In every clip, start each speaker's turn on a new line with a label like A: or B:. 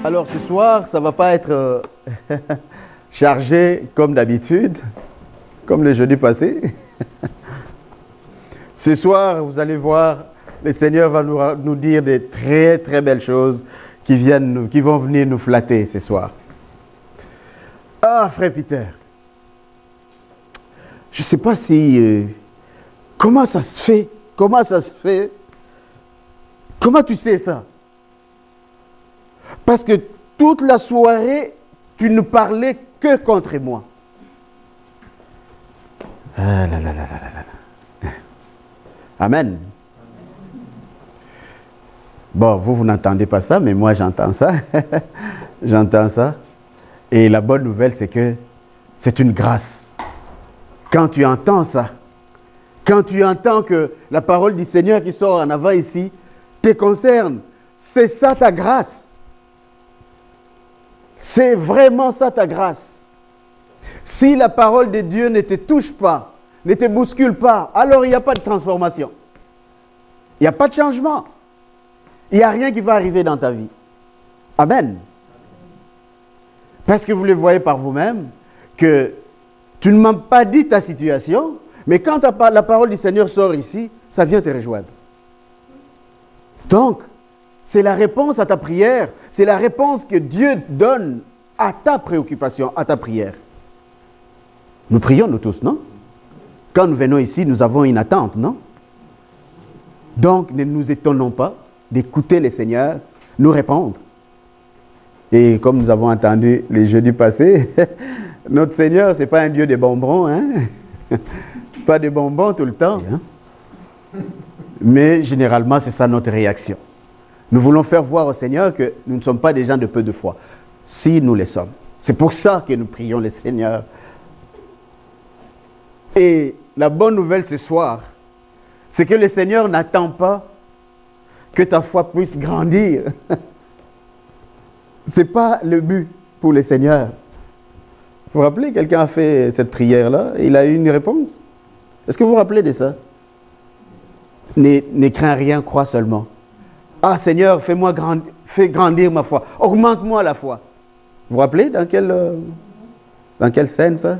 A: Alors ce soir, ça ne va pas être chargé comme d'habitude, comme le jeudi passé. Ce soir, vous allez voir, le Seigneur va nous dire des très très belles choses qui vont venir nous flatter ce soir. Ah, frère Peter, je ne sais pas si... comment ça se fait? Comment ça se fait? Comment tu sais ça? Parce que toute la soirée, tu ne parlais que contre moi. Ah là là là là là là. Amen. Bon, vous n'entendez pas ça, mais moi j'entends ça. J'entends ça. Et la bonne nouvelle, c'est que c'est une grâce. Quand tu entends ça, quand tu entends que la parole du Seigneur qui sort en avant ici te concerne, c'est ça ta grâce. C'est vraiment ça ta grâce. Si la parole de Dieu ne te touche pas, ne te bouscule pas, alors il n'y a pas de transformation. Il n'y a pas de changement. Il n'y a rien qui va arriver dans ta vie. Amen. Parce que vous le voyez par vous-même, que tu ne m'as pas dit ta situation, mais quand la parole du Seigneur sort ici, ça vient te rejoindre. Donc, c'est la réponse à ta prière, c'est la réponse que Dieu donne à ta préoccupation, à ta prière. Nous prions, nous tous, non? Quand nous venons ici, nous avons une attente, non? Donc, ne nous étonnons pas d'écouter le Seigneur nous répondre. Et comme nous avons entendu les jeudis passés, notre Seigneur, ce n'est pas un Dieu de bonbons, hein? Pas de bonbons tout le temps. Hein? Mais généralement, c'est ça notre réaction. Nous voulons faire voir au Seigneur que nous ne sommes pas des gens de peu de foi. Si nous le sommes. C'est pour ça que nous prions le Seigneur. Et la bonne nouvelle ce soir, c'est que le Seigneur n'attend pas que ta foi puisse grandir. Ce n'est pas le but pour le Seigneur. Vous vous rappelez, quelqu'un a fait cette prière-là, et il a eu une réponse. Est-ce que vous vous rappelez de ça? Ne crains rien, crois seulement. Ah Seigneur, fais grandir ma foi. Augmente-moi la foi. Vous vous rappelez dans quelle scène ça?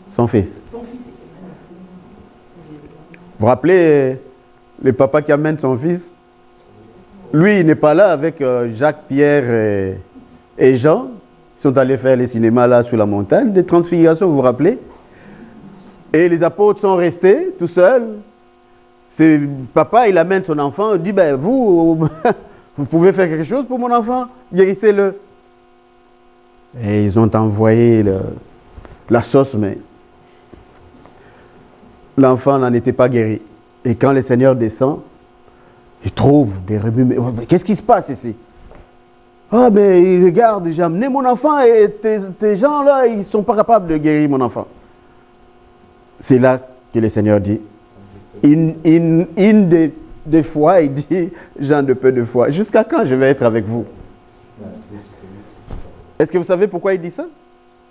A: Son fils. Vous vous rappelez le papa qui amène son fils? Lui, il n'est pas là avec Jacques, Pierre et Jean. Ils sont allés faire les cinémas là sur la montagne de transfiguration, vous vous rappelez? Et les apôtres sont restés tout seuls. Papa, il amène son enfant, il dit, ben, vous pouvez faire quelque chose pour mon enfant, guérissez-le. Et ils ont envoyé la sauce, mais l'enfant n'en était pas guéri. Et quand le Seigneur descend, il trouve des remue. Qu'est-ce qui se passe ici? Ah, mais il regarde, j'ai amené mon enfant et tes gens-là, ils ne sont pas capables de guérir mon enfant. C'est là que le Seigneur dit, une des fois, il dit, gens de peu de foi, jusqu'à quand je vais être avec vous? Est-ce que vous savez pourquoi il dit ça?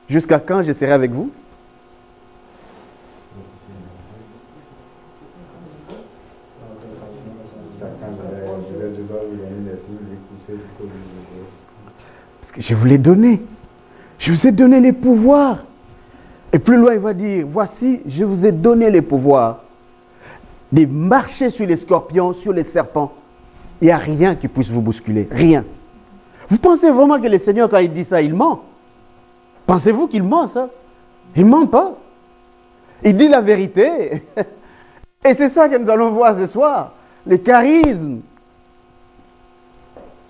A: Jusqu'à quand je serai avec vous? Parce que je vous l'ai donné. Je vous ai donné les pouvoirs. Et plus loin, il va dire, voici, je vous ai donné les pouvoirs de marcher sur les scorpions, sur les serpents. Il n'y a rien qui puisse vous bousculer. Rien. Vous pensez vraiment que le Seigneur, quand il dit ça, il ment? Pensez-vous qu'il ment, ça? Il ne ment pas. Il dit la vérité. Et c'est ça que nous allons voir ce soir. Le charisme.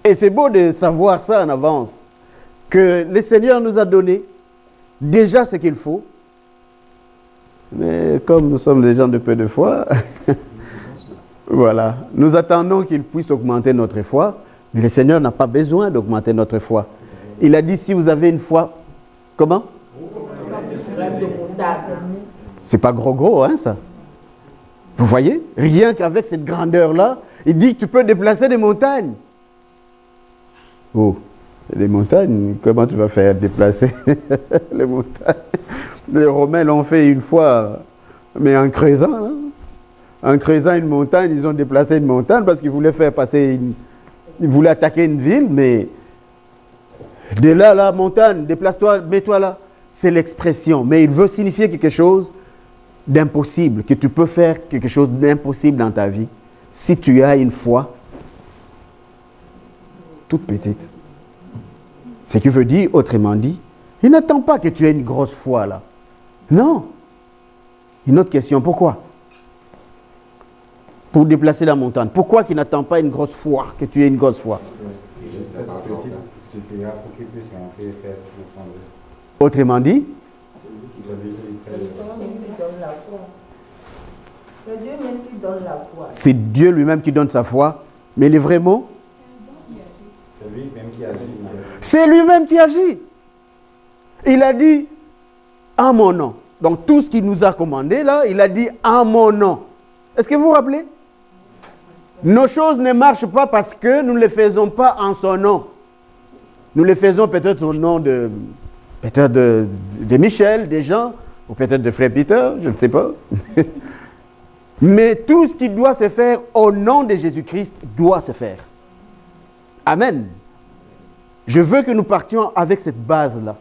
A: Et c'est beau de savoir ça en avance. Que le Seigneur nous a donné déjà ce qu'il faut. Mais comme nous sommes des gens de peu de foi, voilà. Nous attendons qu'il puisse augmenter notre foi. Mais le Seigneur n'a pas besoin d'augmenter notre foi. Il a dit, si vous avez une foi, comment? C'est pas gros, hein, ça. Vous voyez? Rien qu'avec cette grandeur-là, il dit que tu peux déplacer des montagnes. Oh. Les montagnes, comment tu vas faire déplacer les montagnes? Les Romains l'ont fait une fois, mais en creusant. Hein? En creusant une montagne, ils ont déplacé une montagne parce qu'ils voulaient faire passer ils voulaient attaquer une ville, mais de là, la montagne, déplace-toi, mets-toi là. C'est l'expression, mais il veut signifier quelque chose d'impossible, que tu peux faire quelque chose d'impossible dans ta vie si tu as une foi toute petite. Ce qui veut dire, autrement dit, il n'attend pas que tu aies une grosse foi là. Non. Une autre question, pourquoi? Pour déplacer la montagne. Pourquoi qu'il n'attend pas une grosse foi, que tu aies une grosse foi?
B: Cette petite suffira pour qu'il puisse entrer et faire ce qu'il semble.
A: Autrement dit,
C: c'est Dieu même qui donne la foi.
A: C'est Dieu lui-même qui donne sa foi, mais les vrais mots,
B: c'est lui-même qui agit.
A: c'est lui-même qui agit. Il a dit en mon nom. Donc tout ce qu'il nous a commandé là, il a dit en mon nom. Est-ce que vous vous rappelez? Nos choses ne marchent pas parce que nous ne les faisons pas en son nom. Nous les faisons peut-être au nom de Michel, des gens, ou peut-être de frère Peter, je ne sais pas. Mais tout ce qui doit se faire au nom de Jésus-Christ doit se faire. Amen. Je veux que nous partions avec cette base-là.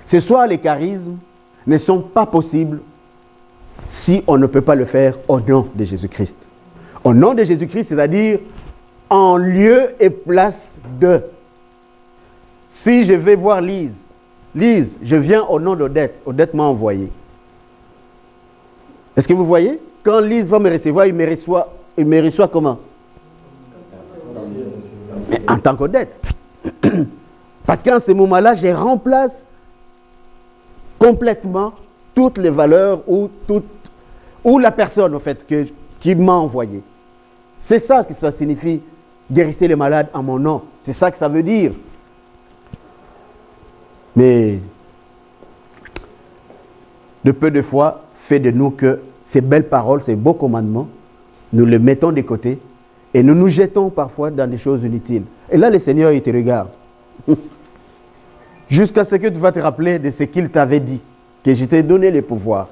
A: Ce soir, les charismes ne sont pas possibles si on ne peut pas le faire au nom de Jésus-Christ. Au nom de Jésus-Christ, c'est-à-dire en lieu et place de. Si je vais voir Lise, Lise, je viens au nom d'Odette. Odette m'a envoyé. Est-ce que vous voyez? Quand Lise va me recevoir, il me reçoit comment? Mais en tant qu'Odette. Parce qu'en ce moment-là, je remplace complètement toutes les valeurs ou la personne, en fait, qui m'a envoyé. C'est ça que ça signifie, guérissez les malades en mon nom. C'est ça que ça veut dire. Mais de peu de foi fait de nous que ces belles paroles, ces beaux commandements, nous les mettons de côté et nous nous jetons parfois dans des choses inutiles. Et là, le Seigneur, il te regarde. Jusqu'à ce que tu vas te rappeler de ce qu'il t'avait dit, que je t'ai donné le pouvoir.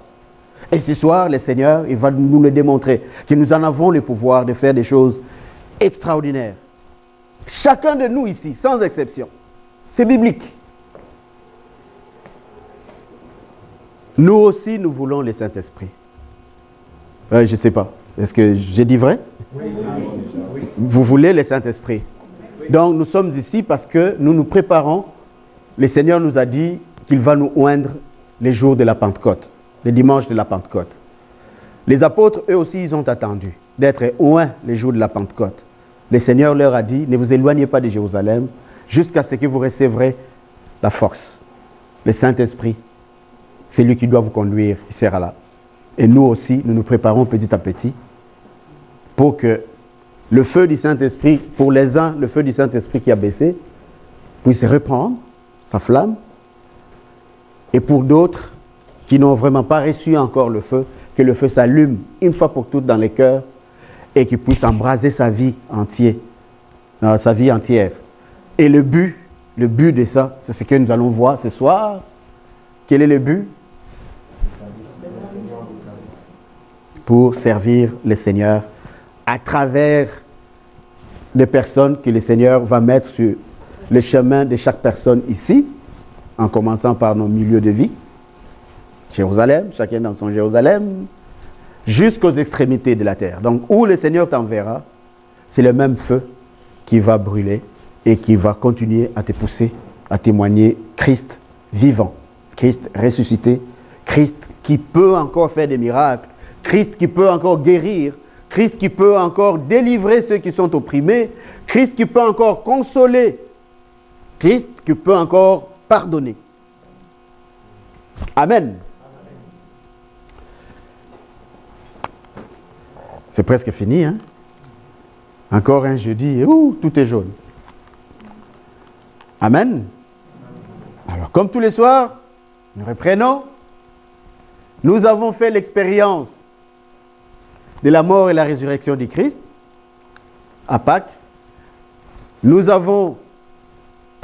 A: Et ce soir, le Seigneur, il va nous le démontrer, que nous en avons le pouvoir de faire des choses extraordinaires. Chacun de nous ici, sans exception. C'est biblique. Nous aussi, nous voulons le Saint-Esprit. Je ne sais pas. Est-ce que j'ai dit vrai? Oui. Vous voulez le Saint-Esprit. Donc, nous sommes ici parce que nous nous préparons. Le Seigneur nous a dit qu'il va nous oindre les jours de la Pentecôte, les dimanches de la Pentecôte. Les apôtres, eux aussi, ils ont attendu d'être oints les jours de la Pentecôte. Le Seigneur leur a dit, ne vous éloignez pas de Jérusalem jusqu'à ce que vous recevrez la force. Le Saint-Esprit, c'est lui qui doit vous conduire, il sera là. Et nous aussi, nous nous préparons petit à petit pour que le feu du Saint-Esprit, pour les uns, le feu du Saint-Esprit qui a baissé, puisse reprendre sa flamme. Et pour d'autres qui n'ont vraiment pas reçu encore le feu, que le feu s'allume une fois pour toutes dans les cœurs et qu'il puisse embraser sa vie entière. Et le but de ça, c'est ce que nous allons voir ce soir. Quel est le but? Pour servir le Seigneur à travers des personnes que le Seigneur va mettre sur le chemin de chaque personne ici, en commençant par nos milieux de vie, Jérusalem, chacun dans son Jérusalem, jusqu'aux extrémités de la terre. Donc, où le Seigneur t'enverra, c'est le même feu qui va brûler et qui va continuer à te pousser à témoigner Christ vivant, Christ ressuscité, Christ qui peut encore faire des miracles, Christ qui peut encore guérir, Christ qui peut encore délivrer ceux qui sont opprimés, Christ qui peut encore consoler, Christ qui peut encore pardonner. Amen. C'est presque fini, hein? Encore un jeudi, et tout est jaune. Amen. Alors, comme tous les soirs, nous reprenons. Nous avons fait l'expérience de la mort et la résurrection du Christ à Pâques. Nous avons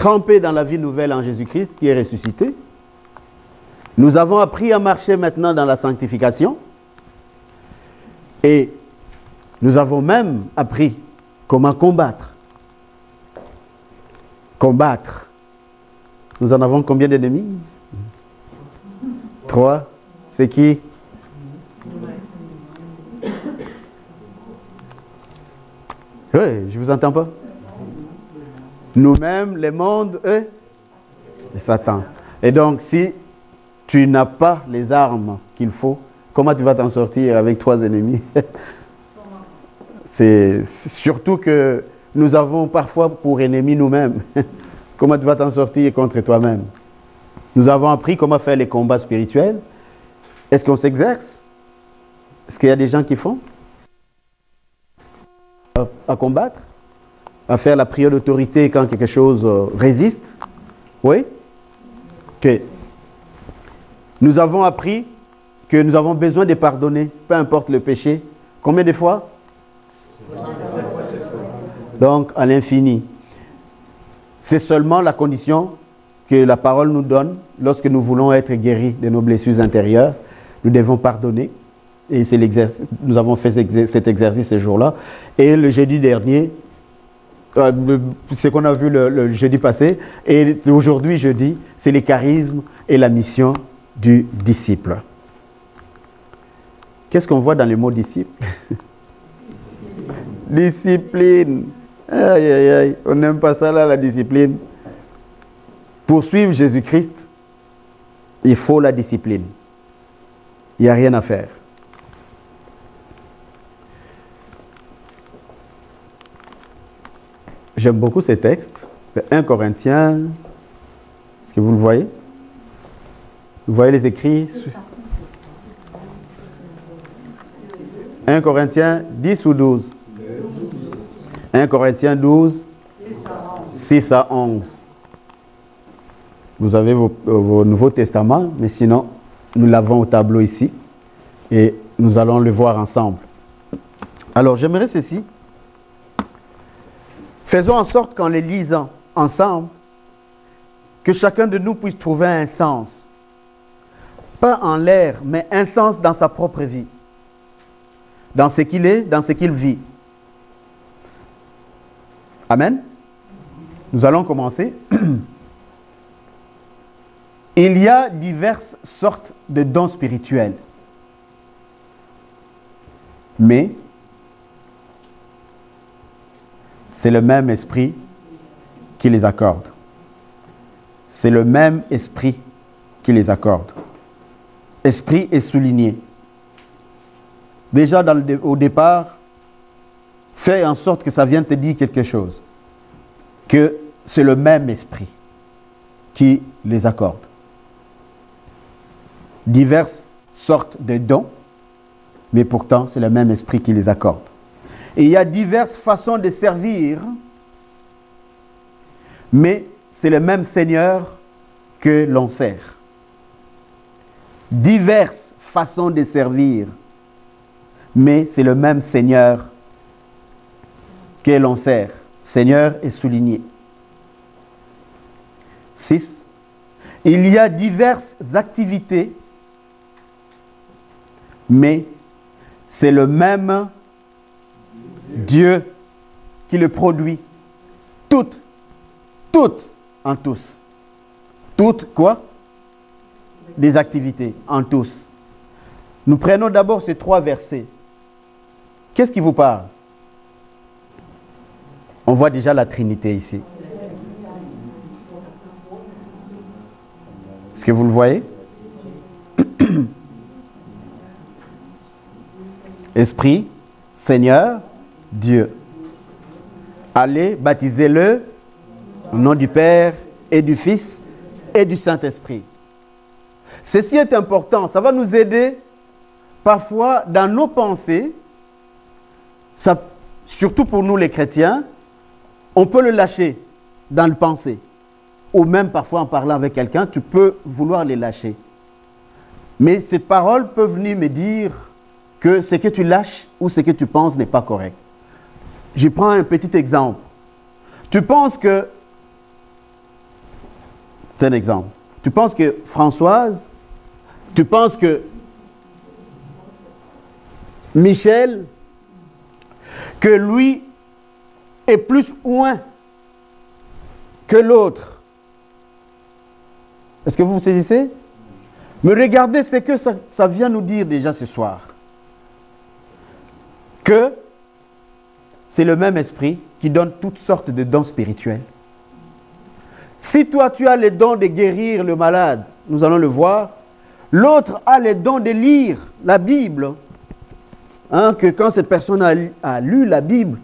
A: trempés dans la vie nouvelle en Jésus-Christ qui est ressuscité. Nous avons appris à marcher maintenant dans la sanctification. Et nous avons même appris comment combattre. Combattre. Nous en avons combien d'ennemis? 3. C'est qui? Oui, je ne vous entends pas. Nous-mêmes, le monde, eux, et Satan. Et donc, si tu n'as pas les armes qu'il faut, comment tu vas t'en sortir avec 3 ennemis? C'est surtout que nous avons parfois pour ennemis nous-mêmes. Comment tu vas t'en sortir contre toi-même? Nous avons appris comment faire les combats spirituels. Est-ce qu'on s'exerce? Est-ce qu'il y a des gens qui font? À combattre? À faire la prière d'autorité quand quelque chose résiste? Oui? Ok. Nous avons appris que nous avons besoin de pardonner, peu importe le péché. Combien de fois? Donc, à l'infini. C'est seulement la condition que la parole nous donne lorsque nous voulons être guéris de nos blessures intérieures. Nous devons pardonner. Et c'est l'exercice. Nous avons fait cet exercice ce jour-là. Et le jeudi dernier, ce qu'on a vu le jeudi passé, et aujourd'hui, jeudi, c'est les charismes et la mission du disciple. Qu'est-ce qu'on voit dans le mot disciple? Discipline. Aïe, aïe, aïe. On n'aime pas ça là, la discipline. Pour suivre Jésus-Christ, il faut la discipline. Il n'y a rien à faire. J'aime beaucoup ces textes. C'est 1 Corinthiens. Est-ce que vous le voyez? Vous voyez les écrits? 1 Corinthiens 10 ou 12? 1 Corinthiens 12, 6 à 11. Vous avez vos Nouveaux Testaments, mais sinon, nous l'avons au tableau ici. Et nous allons le voir ensemble. Alors, j'aimerais ceci. Faisons en sorte qu'en les lisant ensemble, que chacun de nous puisse trouver un sens. Pas en l'air, mais un sens dans sa propre vie. Dans ce qu'il est, dans ce qu'il vit. Amen. Nous allons commencer. Il y a diverses sortes de dons spirituels. Mais c'est le même esprit qui les accorde. C'est le même esprit qui les accorde. Esprit est souligné. Déjà au départ, fais en sorte que ça vienne te dire quelque chose. Que c'est le même esprit qui les accorde. Diverses sortes de dons, mais pourtant c'est le même esprit qui les accorde. Et il y a diverses façons de servir, mais c'est le même Seigneur que l'on sert. Diverses façons de servir, mais c'est le même Seigneur que l'on sert. Seigneur est souligné. 6. Il y a diverses activités, mais c'est le même Dieu qui le produit. Toutes en tous. Toutes quoi? Des activités en tous. Nous prenons d'abord ces 3 versets. Qu'est-ce qui vous parle? On voit déjà la Trinité ici. Est-ce que vous le voyez? Esprit, Seigneur, Dieu. Allez, baptisez-le au nom du Père et du Fils et du Saint-Esprit. Ceci est important. Ça va nous aider parfois dans nos pensées. Ça, surtout pour nous les chrétiens, on peut le lâcher dans le pensée. Ou même parfois en parlant avec quelqu'un, tu peux vouloir les lâcher. Mais ces paroles peuvent venir me dire que ce que tu lâches ou ce que tu penses n'est pas correct. Je prends un petit exemple. Tu penses que C'est un exemple. Tu penses que Françoise, tu penses que Michel, que lui est plus loin que l'autre. Est-ce que vous vous saisissez? Mais regardez ce que ça vient nous dire déjà ce soir. Que c'est le même esprit qui donne toutes sortes de dons spirituels. Si toi tu as le don de guérir le malade, nous allons le voir, l'autre a le don de lire la Bible. Que quand cette personne a lu la Bible,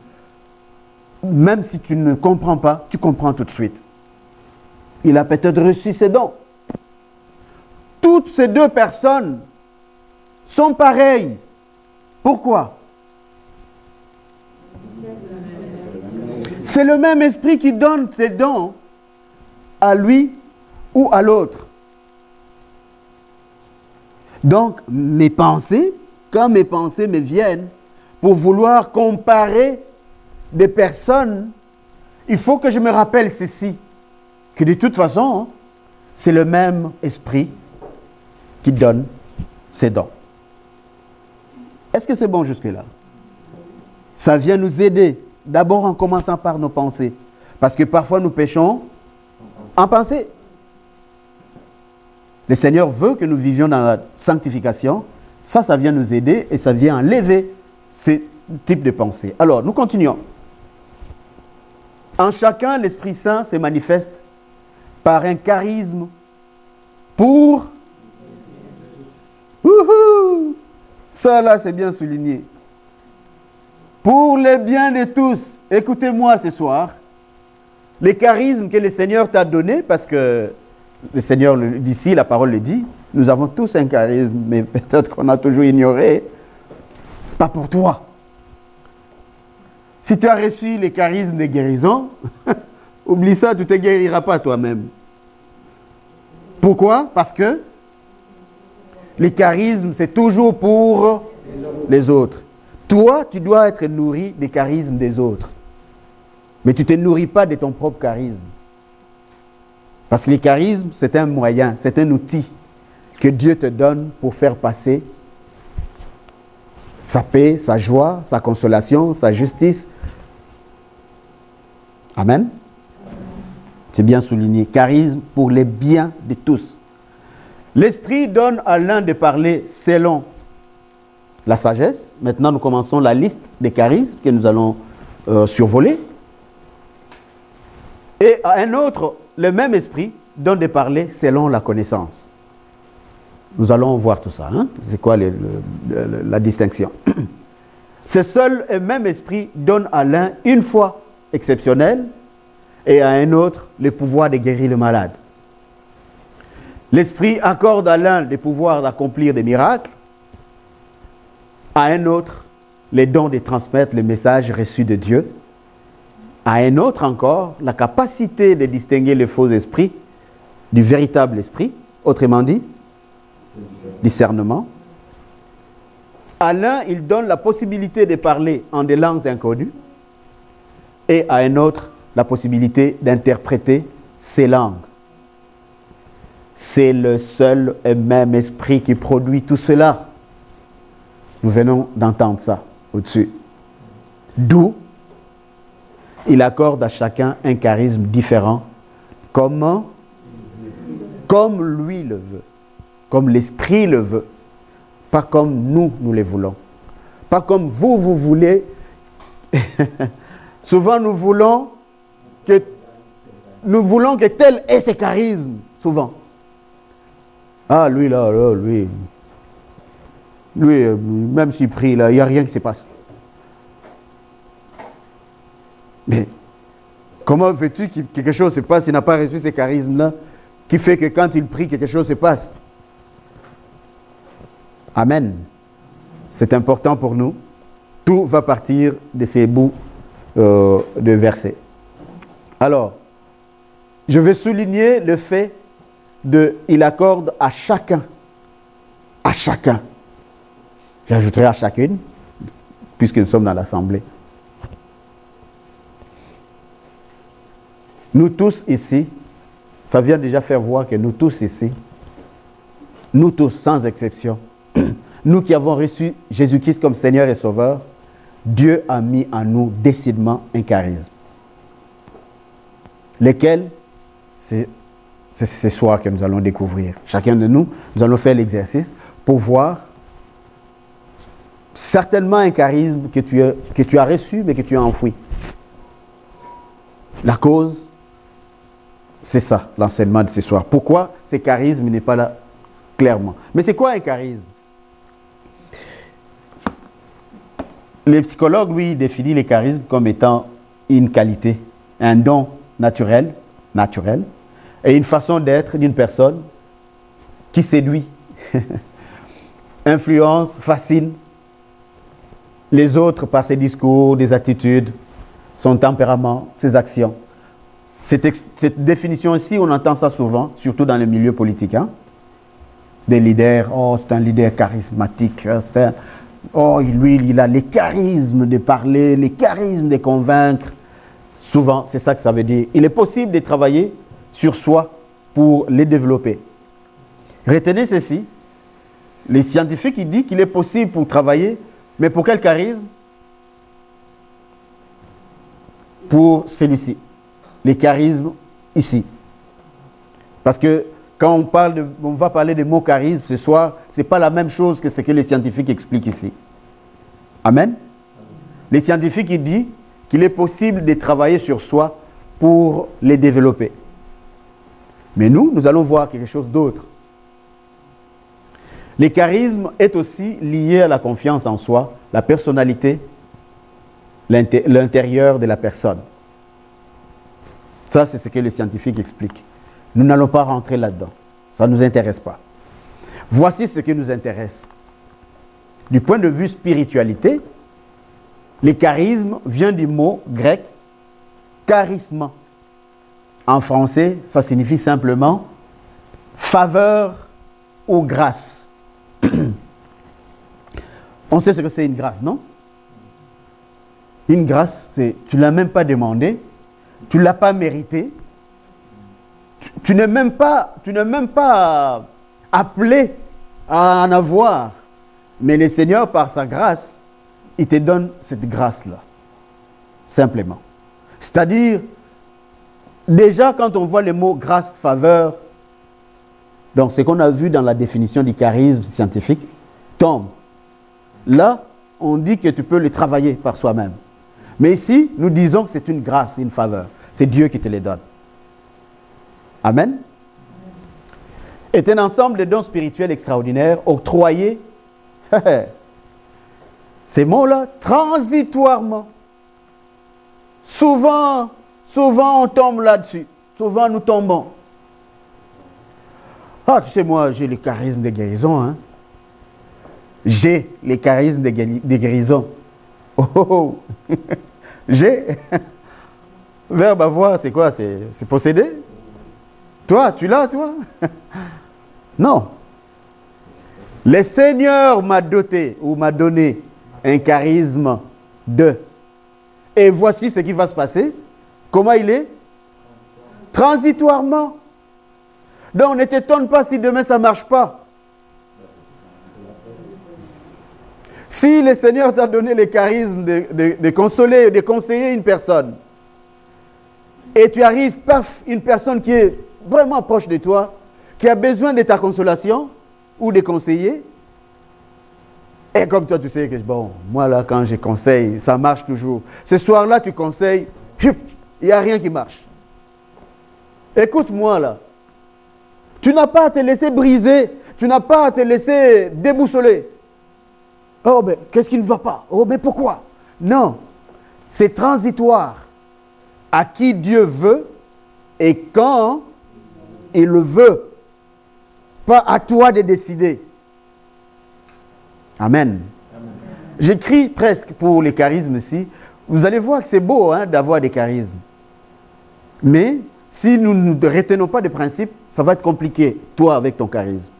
A: même si tu ne comprends pas, tu comprends tout de suite. Il a peut-être reçu ses dons. Toutes ces deux personnes sont pareilles. Pourquoi? C'est le même esprit qui donne ses dons à lui ou à l'autre. Donc, mes pensées, quand mes pensées me viennent pour vouloir comparer des personnes, il faut que je me rappelle ceci, que de toute façon, c'est le même esprit qui donne ses dons. Est-ce que c'est bon jusque-là? Ça vient nous aider, d'abord en commençant par nos pensées, parce que parfois nous péchons en pensée. Le Seigneur veut que nous vivions dans la sanctification. Ça vient nous aider et ça vient enlever ces types de pensées. Alors, nous continuons. En chacun, l'Esprit Saint se manifeste par un charisme pour... Ça là, c'est bien souligné. Pour le bien de tous. Écoutez-moi ce soir. Les charismes que le Seigneur t'a donnés, parce que le Seigneur d'ici, la parole le dit, nous avons tous un charisme, mais peut-être qu'on a toujours ignoré. Pas pour toi. Si tu as reçu les charismes de guérison, oublie ça, tu ne te guériras pas toi-même. Pourquoi? Parce que les charismes, c'est toujours pour les autres. Toi, tu dois être nourri des charismes des autres. Mais tu ne te nourris pas de ton propre charisme. Parce que les charismes, c'est un moyen, c'est un outil que Dieu te donne pour faire passer sa paix, sa joie, sa consolation, sa justice. Amen. C'est bien souligné. Charisme pour les biens de tous. L'Esprit donne à l'un de parler selon la sagesse. Maintenant, nous commençons la liste des charismes que nous allons survoler. Et à un autre, le même esprit donne de parler selon la connaissance. Nous allons voir tout ça. Hein? C'est quoi la distinction? Ce seul et même esprit donne à l'un une foi exceptionnelle et à un autre le pouvoir de guérir le malade. L'esprit accorde à l'un le pouvoir d'accomplir des miracles, à un autre les dons de transmettre le message reçu de Dieu, à un autre encore la capacité de distinguer le faux esprit du véritable esprit, autrement dit, discernement. À l'un, il donne la possibilité de parler en des langues inconnues et à un autre, la possibilité d'interpréter ces langues. C'est le seul et même esprit qui produit tout cela. Nous venons d'entendre ça au-dessus. D'où il accorde à chacun un charisme différent, comme lui le veut, comme l'Esprit le veut, pas comme nous le voulons, pas comme vous voulez. Souvent nous voulons que tel est ce charisme, souvent. Ah, lui là, lui, même s'il prie là, il n'y a rien qui se passe. Mais comment veux-tu que quelque chose se passe s'il n'a pas reçu ces charismes-là qui fait que quand il prie, quelque chose se passe? Amen. C'est important pour nous. Tout va partir de ces bouts de versets. Alors, je vais souligner le fait il accorde à chacun, j'ajouterai à chacune, puisque nous sommes dans l'assemblée. Nous tous ici, ça vient déjà faire voir que nous tous ici, nous tous sans exception, nous qui avons reçu Jésus-Christ comme Seigneur et Sauveur, Dieu a mis en nous décidément un charisme. Lesquels, c'est ce soir que nous allons découvrir. Chacun de nous, nous allons faire l'exercice pour voir certainement un charisme que tu as reçu mais que tu as enfoui. La cause, c'est ça, l'enseignement de ce soir. Pourquoi ce charisme n'est pas là clairement? Mais c'est quoi un charisme? Les psychologues, lui, définissent les charismes comme étant une qualité, un don naturel, et une façon d'être d'une personne qui séduit, influence, fascine les autres par ses discours, des attitudes, son tempérament, ses actions. Cette définition-ci, on entend ça souvent, surtout dans le milieu politique. Hein? Des leaders, oh, c'est un leader charismatique, oh, lui, il a les charismes de parler, les charismes de convaincre. Souvent, c'est ça que ça veut dire. Il est possible de travailler sur soi pour les développer. Retenez ceci. Les scientifiques, ils disent qu'il est possible pour travailler, mais pour quel charisme? Pour celui-ci. Les charismes ici. Parce que quand on va parler de mots charisme ce soir, ce n'est pas la même chose que ce que les scientifiques expliquent ici. Amen. Les scientifiques, ils disent qu'il est possible de travailler sur soi pour les développer. Mais nous allons voir quelque chose d'autre. Le charisme est aussi lié à la confiance en soi, la personnalité, l'intérieur de la personne. Ça, c'est ce que les scientifiques expliquent. Nous n'allons pas rentrer là-dedans. Ça ne nous intéresse pas. Voici ce qui nous intéresse. Du point de vue spiritualité, le charisme vient du mot grec charisma. En français, ça signifie simplement faveur ou grâce. On sait ce que c'est une grâce, non? Une grâce, c'est tu ne l'as même pas demandé, tu ne l'as pas mérité, tu n'es même pas appelé à en avoir. Mais le Seigneur, par sa grâce, il te donne cette grâce-là. Simplement. C'est-à-dire, déjà quand on voit le mot grâce, faveur, donc ce qu'on a vu dans la définition du charisme scientifique, tombe. Là, on dit que tu peux le travailler par soi-même. Mais ici, nous disons que c'est une grâce, une faveur. C'est Dieu qui te les donne. Amen. Est un ensemble de dons spirituels extraordinaires octroyés, ces mots-là, transitoirement. Souvent on tombe là-dessus. Souvent nous tombons. Ah, tu sais, moi, j'ai le charisme de guérison. Hein? J'ai le charisme de guérison. Oh, oh, oh. J'ai. Verbe avoir, c'est quoi? C'est posséder? Toi, tu l'as, toi? Non. Le Seigneur m'a doté ou m'a donné un charisme de. Et voici ce qui va se passer. Comment il est? Transitoirement. Donc ne t'étonne pas si demain ça ne marche pas. Si le Seigneur t'a donné le charisme de consoler, de conseiller une personne, et tu arrives, paf, une personne qui est vraiment proche de toi, qui a besoin de ta consolation ou de conseiller, et comme toi tu sais que, bon, moi là quand je conseille, ça marche toujours. Ce soir-là tu conseilles, il n'y a rien qui marche. Écoute-moi là. Tu n'as pas à te laisser briser, tu n'as pas à te laisser déboussoler. Oh, mais qu'est-ce qui ne va pas? Oh, mais pourquoi? Non, c'est transitoire. À qui Dieu veut et quand il le veut. Pas à toi de décider. Amen. J'écris presque pour les charismes ici. Vous allez voir que c'est beau hein, d'avoir des charismes. Mais si nous ne retenons pas des principes, ça va être compliqué, toi, avec ton charisme.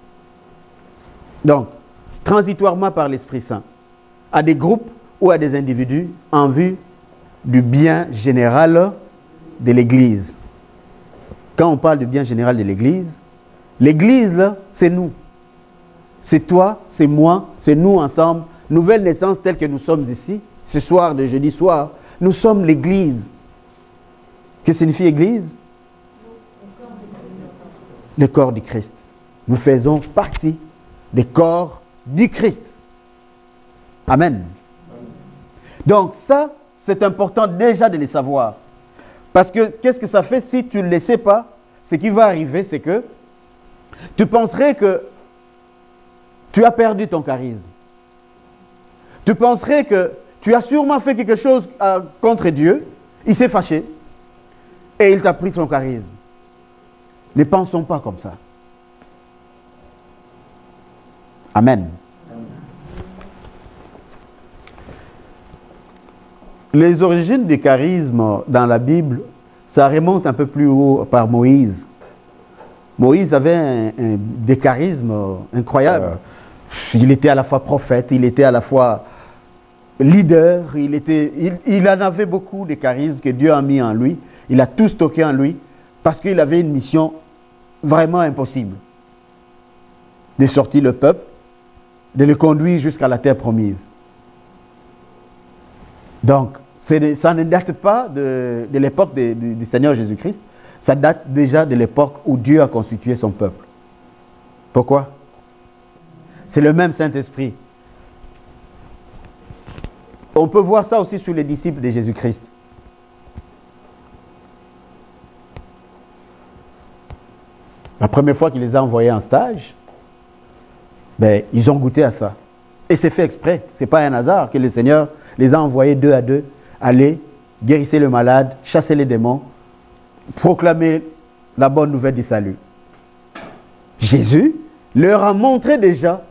A: Donc, transitoirement par l'Esprit Saint, à des groupes ou à des individus en vue du bien général de l'Église. Quand on parle du bien général de l'Église, là, c'est nous. C'est toi, c'est moi, c'est nous ensemble. Nouvelle naissance telle que nous sommes ici, ce soir de jeudi soir. Nous sommes l'Église. Que signifie Église? Le corps du Christ. Nous faisons partie des corps du Christ. Amen. Donc ça, c'est important déjà de le savoir. Parce que qu'est-ce que ça fait si tu ne le sais pas? Ce qui va arriver, c'est que tu penserais que tu as perdu ton charisme. Tu penserais que tu as sûrement fait quelque chose contre Dieu. Il s'est fâché et il t'a pris son charisme. Ne pensons pas comme ça. Amen. Les origines du charisme dans la Bible, ça remonte un peu plus haut par Moïse. Moïse avait des charismes incroyables. Il était à la fois prophète, il était à la fois leader, il en avait beaucoup de charismes que Dieu a mis en lui. Il a tout stocké en lui parce qu'il avait une mission vraiment impossible. De sortir le peuple, de le conduire jusqu'à la terre promise. Donc, ça ne date pas de l'époque du Seigneur Jésus-Christ, ça date déjà de l'époque où Dieu a constitué son peuple. Pourquoi? C'est le même Saint-Esprit. On peut voir ça aussi sur les disciples de Jésus-Christ. La première fois qu'il les a envoyés en stage, ben, ils ont goûté à ça. Et c'est fait exprès. Ce n'est pas un hasard que le Seigneur les a envoyés 2 à 2. Allez, guérissez le malade, chassez les démons, proclamez la bonne nouvelle du salut. Jésus leur a montré déjà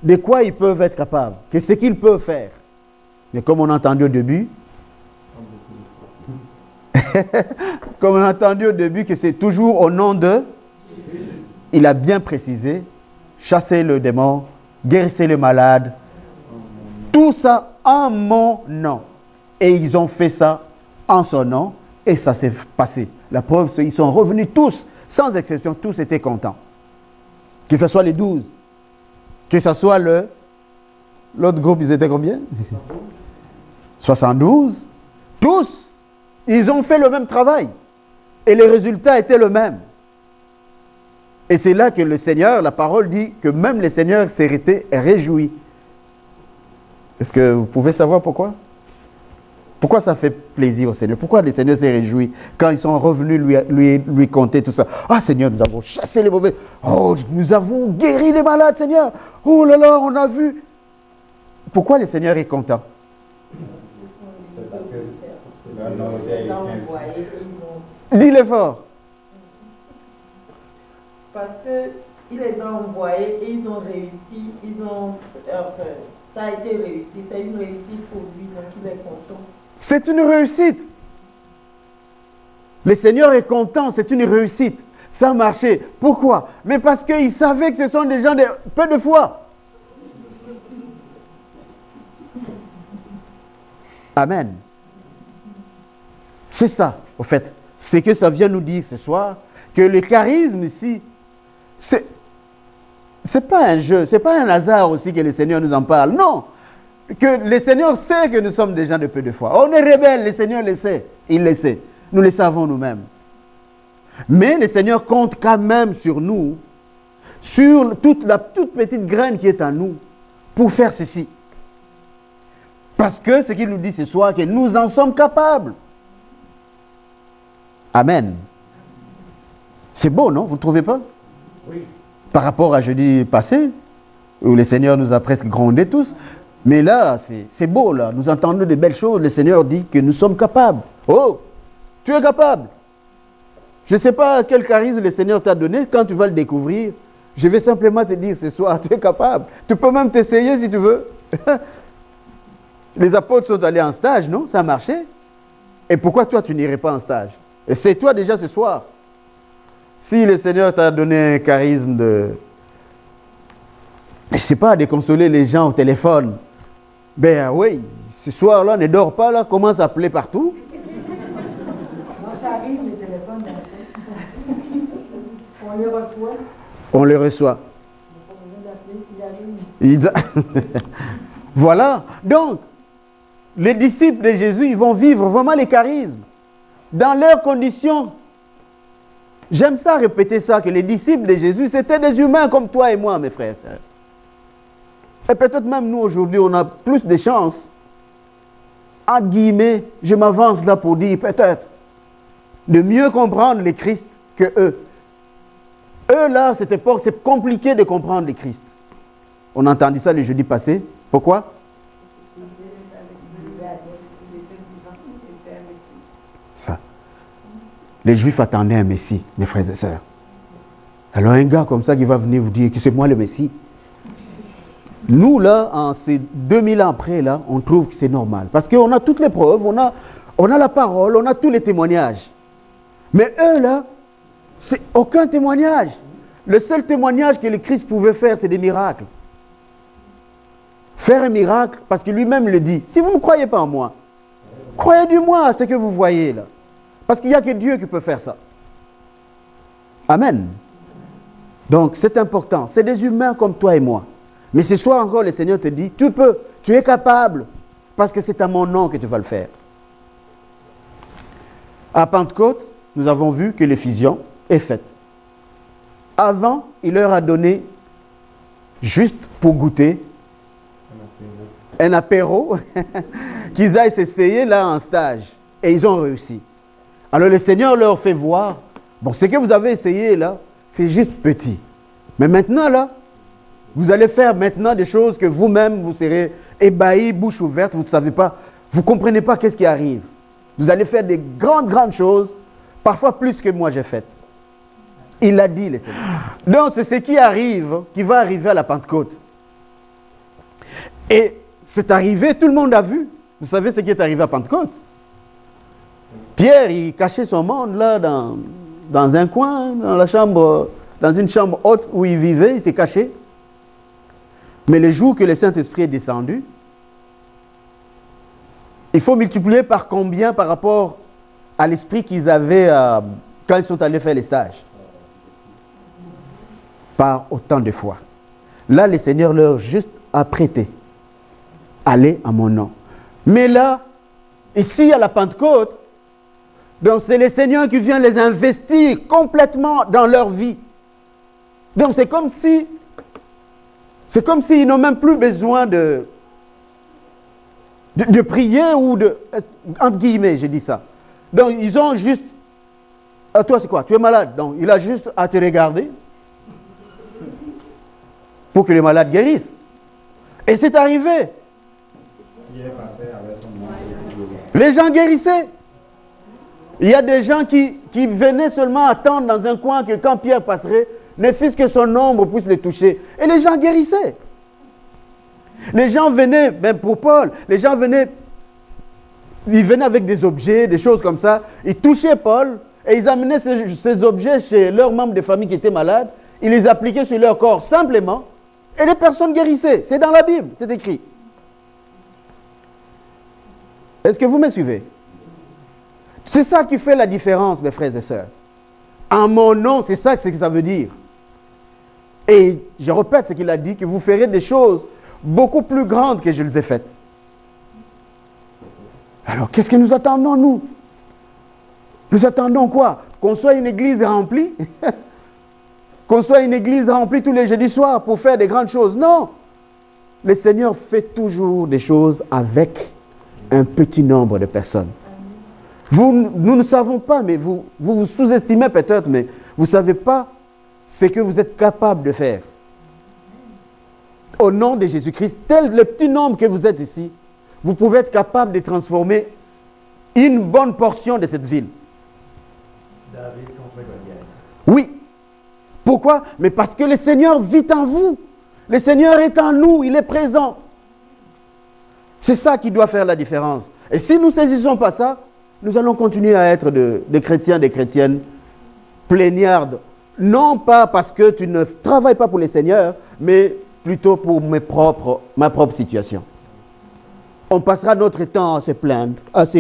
A: de quoi ils peuvent être capables, que ce qu'ils peuvent faire. Mais comme on a entendu au début, comme on a entendu au début que c'est toujours au nom de, il a bien précisé, chassez le démon, guérissez le malade, tout ça en mon nom. Et ils ont fait ça en son nom et ça s'est passé. La preuve, c'est qu'ils sont revenus tous, sans exception, tous étaient contents. Que ce soit les 12, que ce soit l'autre groupe, ils étaient combien? 72. Tous, ils ont fait le même travail. Et les résultats étaient le même. Et c'est là que le Seigneur, la parole dit que même le Seigneur s'est réjoui. Est-ce que vous pouvez savoir pourquoi? Pourquoi ça fait plaisir au Seigneur? Pourquoi le Seigneur s'est réjoui quand ils sont revenus lui conter tout ça? Ah Seigneur, nous avons chassé les mauvais. Oh, nous avons guéri les malades, Seigneur. Oh là là, on a vu. Pourquoi le Seigneur est content?
B: Parce que leur nom était
A: Dis-le fort.
C: Parce qu'il les a envoyés et ils ont réussi. Ça a été réussi. C'est une réussite pour lui, donc il est content.
A: C'est une réussite. Le Seigneur est content, c'est une réussite. Ça a marché. Pourquoi? Mais parce qu'il savait que ce sont des gens de peu de foi. Amen. C'est ça, au fait. C'est que ça vient nous dire ce soir que le charisme ici, c'est pas un jeu, c'est pas un hasard aussi que le Seigneur nous en parle. Non. Que le Seigneur sait que nous sommes des gens de peu de foi. On est rebelles, le Seigneur le sait. Il le sait. Nous le savons nous-mêmes. Mais le Seigneur compte quand même sur nous, sur la toute petite graine qui est en nous, pour faire ceci. Parce que ce qu'il nous dit ce soir, que nous en sommes capables. Amen. C'est beau, non? Vous ne trouvez pas?
B: Oui.
A: Par rapport à jeudi passé, où le Seigneur nous a presque grondés tous. Mais là, c'est beau, là. Nous entendons de belles choses. Le Seigneur dit que nous sommes capables. Oh, tu es capable. Je ne sais pas quel charisme le Seigneur t'a donné. Quand tu vas le découvrir, je vais simplement te dire ce soir, tu es capable. Tu peux même t'essayer si tu veux. Les apôtres sont allés en stage, non? Ça a marché. Et pourquoi toi, tu n'irais pas en stage? Et c'est toi déjà ce soir. Si le Seigneur t'a donné un charisme de... Je ne sais pas, de consoler les gens au téléphone. Ben oui, ce soir-là, ne dors pas, là, commence à appeler partout.
C: Moi, ça arrive, le téléphone. On les reçoit.
A: On les reçoit. Voilà. Donc, les disciples de Jésus, ils vont vivre vraiment les charismes. Dans leurs conditions. J'aime ça répéter ça, que les disciples de Jésus, c'était des humains comme toi et moi, mes frères et sœurs. Et peut-être même nous, aujourd'hui, on a plus de chances, entre guillemets, je m'avance là pour dire, peut-être, de mieux comprendre les Christ que eux. Eux, là, cette époque, c'est compliqué de comprendre les Christ. On a entendu ça le jeudi passé. Pourquoi? Ça. Les Juifs attendaient un Messie, mes frères et sœurs. Alors un gars comme ça qui va venir vous dire que c'est moi le Messie. Nous, là, en ces 2000 ans après, là, on trouve que c'est normal. Parce qu'on a toutes les preuves, on a la parole, on a tous les témoignages. Mais eux, là, c'est aucun témoignage. Le seul témoignage que le Christ pouvait faire, c'est des miracles. Faire un miracle, parce que lui-même le dit. Si vous ne croyez pas en moi, croyez du moins à ce que vous voyez là. Parce qu'il n'y a que Dieu qui peut faire ça. Amen. Donc c'est important. C'est des humains comme toi et moi. Mais ce soir encore, le Seigneur te dit, tu peux, tu es capable. Parce que c'est à mon nom que tu vas le faire. À Pentecôte, nous avons vu que l'effusion est faite. Avant, il leur a donné, juste pour goûter, un apéro, qu'ils aillent s'essayer là en stage. Et ils ont réussi. Alors le Seigneur leur fait voir, bon, ce que vous avez essayé là, c'est juste petit. Mais maintenant là, vous allez faire maintenant des choses que vous-même, vous serez ébahis, bouche ouverte, vous ne savez pas, vous ne comprenez pas qu'est-ce qui arrive. Vous allez faire des grandes choses, parfois plus que moi j'ai fait. Il l'a dit, le Seigneur. Donc c'est ce qui arrive, qui va arriver à la Pentecôte. Et c'est arrivé, tout le monde a vu. Vous savez ce qui est arrivé à Pentecôte? Pierre, il cachait son monde là dans un coin, dans la chambre, dans une chambre haute où il vivait, il s'est caché. Mais le jour que le Saint-Esprit est descendu, il faut multiplier par combien par rapport à l'esprit qu'ils avaient quand ils sont allés faire les stages? Par autant de fois. Là, le Seigneur leur juste a prêté. Allez à mon nom. Mais là, ici à la Pentecôte, donc c'est le Seigneur qui vient les investir complètement dans leur vie. Donc c'est comme s'ils n'ont même plus besoin de prier ou de, entre guillemets, j'ai dit ça. Donc ils ont juste, toi c'est quoi? Tu es malade. Donc il a juste à te regarder pour que les malades guérissent. Et c'est arrivé. Les gens guérissaient. Il y a des gens qui venaient seulement attendre dans un coin que quand Pierre passerait, ne fût-ce que son ombre puisse les toucher. Et les gens guérissaient. Les gens venaient, même pour Paul, les gens venaient, ils venaient avec des objets, des choses comme ça. Ils touchaient Paul et ils amenaient ces objets chez leurs membres de famille qui étaient malades. Ils les appliquaient sur leur corps simplement et les personnes guérissaient. C'est dans la Bible, c'est écrit. Est-ce que vous me suivez? C'est ça qui fait la différence, mes frères et sœurs. En mon nom, c'est ça que ça veut dire. Et je répète ce qu'il a dit, que vous ferez des choses beaucoup plus grandes que je les ai faites. Alors, qu'est-ce que nous attendons, nous? Nous attendons quoi? Qu'on soit une église remplie? Qu'on soit une église remplie tous les jeudis soirs pour faire des grandes choses? Non! Le Seigneur fait toujours des choses avec un petit nombre de personnes. Nous ne savons pas, mais vous sous-estimez peut-être, mais vous ne savez pas ce que vous êtes capable de faire. Au nom de Jésus-Christ, tel le petit nombre que vous êtes ici, vous pouvez être capable de transformer une bonne portion de cette ville.
D: David contre Goliath.
A: Oui. Pourquoi? Mais parce que le Seigneur vit en vous. Le Seigneur est en nous, il est présent. C'est ça qui doit faire la différence. Et si nous ne saisissons pas ça, nous allons continuer à être des chrétiens, des chrétiennes plaignardes. Non pas parce que tu ne travailles pas pour le Seigneur, mais plutôt pour ma propre situation. On passera notre temps à se plaindre, à se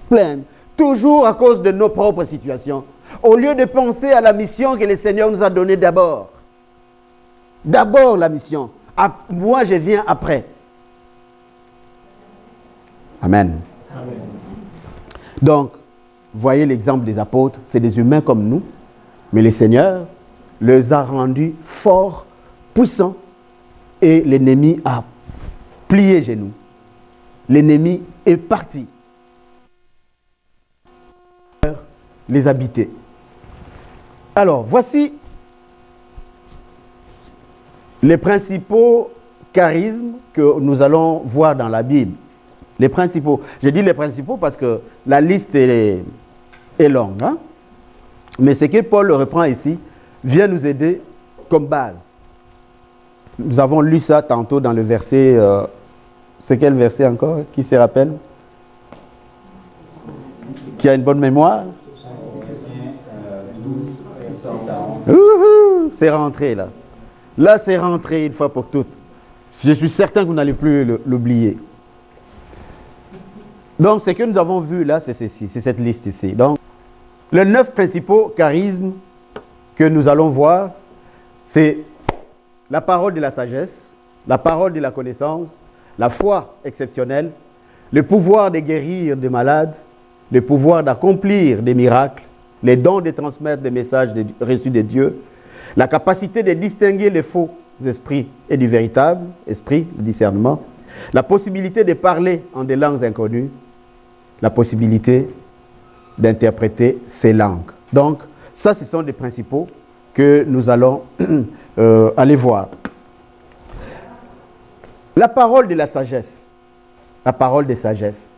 A: plaindre, toujours à cause de nos propres situations. Au lieu de penser à la mission que le Seigneur nous a donnée d'abord. D'abord la mission. Moi, je viens après. Amen. Amen. Donc, voyez l'exemple des apôtres. C'est des humains comme nous. Mais le Seigneur les a rendus forts, puissants. Et l'ennemi a plié genoux. L'ennemi est parti. Les habiter. Alors, voici les principaux charismes que nous allons voir dans la Bible. Les principaux. Je dis les principaux parce que la liste est longue. Hein? Mais ce que Paul reprend ici vient nous aider comme base. Nous avons lu ça tantôt dans le verset... c'est quel verset encore? Qui se rappelle? Qui a une bonne mémoire? C'est rentré là. Là, c'est rentré une fois pour toutes. Je suis certain que vous n'allez plus l'oublier. Donc, ce que nous avons vu là, c'est ceci, c'est cette liste ici. Donc, les 9 principaux charismes que nous allons voir, c'est la parole de la sagesse, la parole de la connaissance, la foi exceptionnelle, le pouvoir de guérir des malades, le pouvoir d'accomplir des miracles, les dons de transmettre des messages reçus de Dieu, la capacité de distinguer les faux esprits et du véritable esprit, le discernement, la possibilité de parler en des langues inconnues, la possibilité d'interpréter ces langues. Donc, ça, ce sont des principaux que nous allons aller voir. La parole de la sagesse. La parole de sagesse.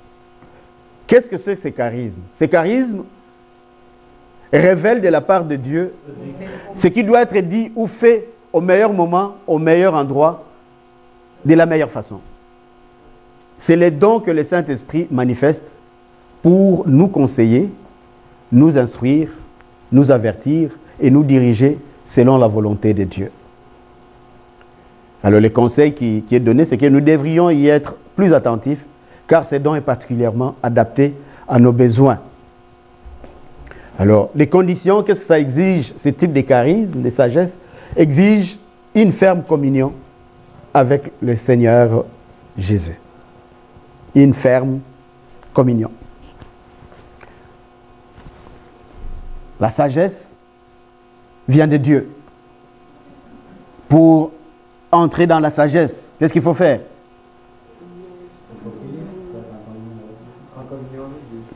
A: Qu'est-ce que c'est que ces charismes? Ces charismes révèlent de la part de Dieu ce qui doit être dit ou fait au meilleur moment, au meilleur endroit, de la meilleure façon. C'est les dons que le Saint-Esprit manifeste pour nous conseiller, nous instruire, nous avertir et nous diriger selon la volonté de Dieu. Alors le conseil qui est donné, c'est que nous devrions y être plus attentifs, car ce don est particulièrement adapté à nos besoins. Alors, les conditions, qu'est-ce que ça exige? Ce type de charisme, de sagesse, exige une ferme communion avec le Seigneur Jésus. Une ferme communion. La sagesse vient de Dieu. Pour entrer dans la sagesse, qu'est-ce qu'il faut faire?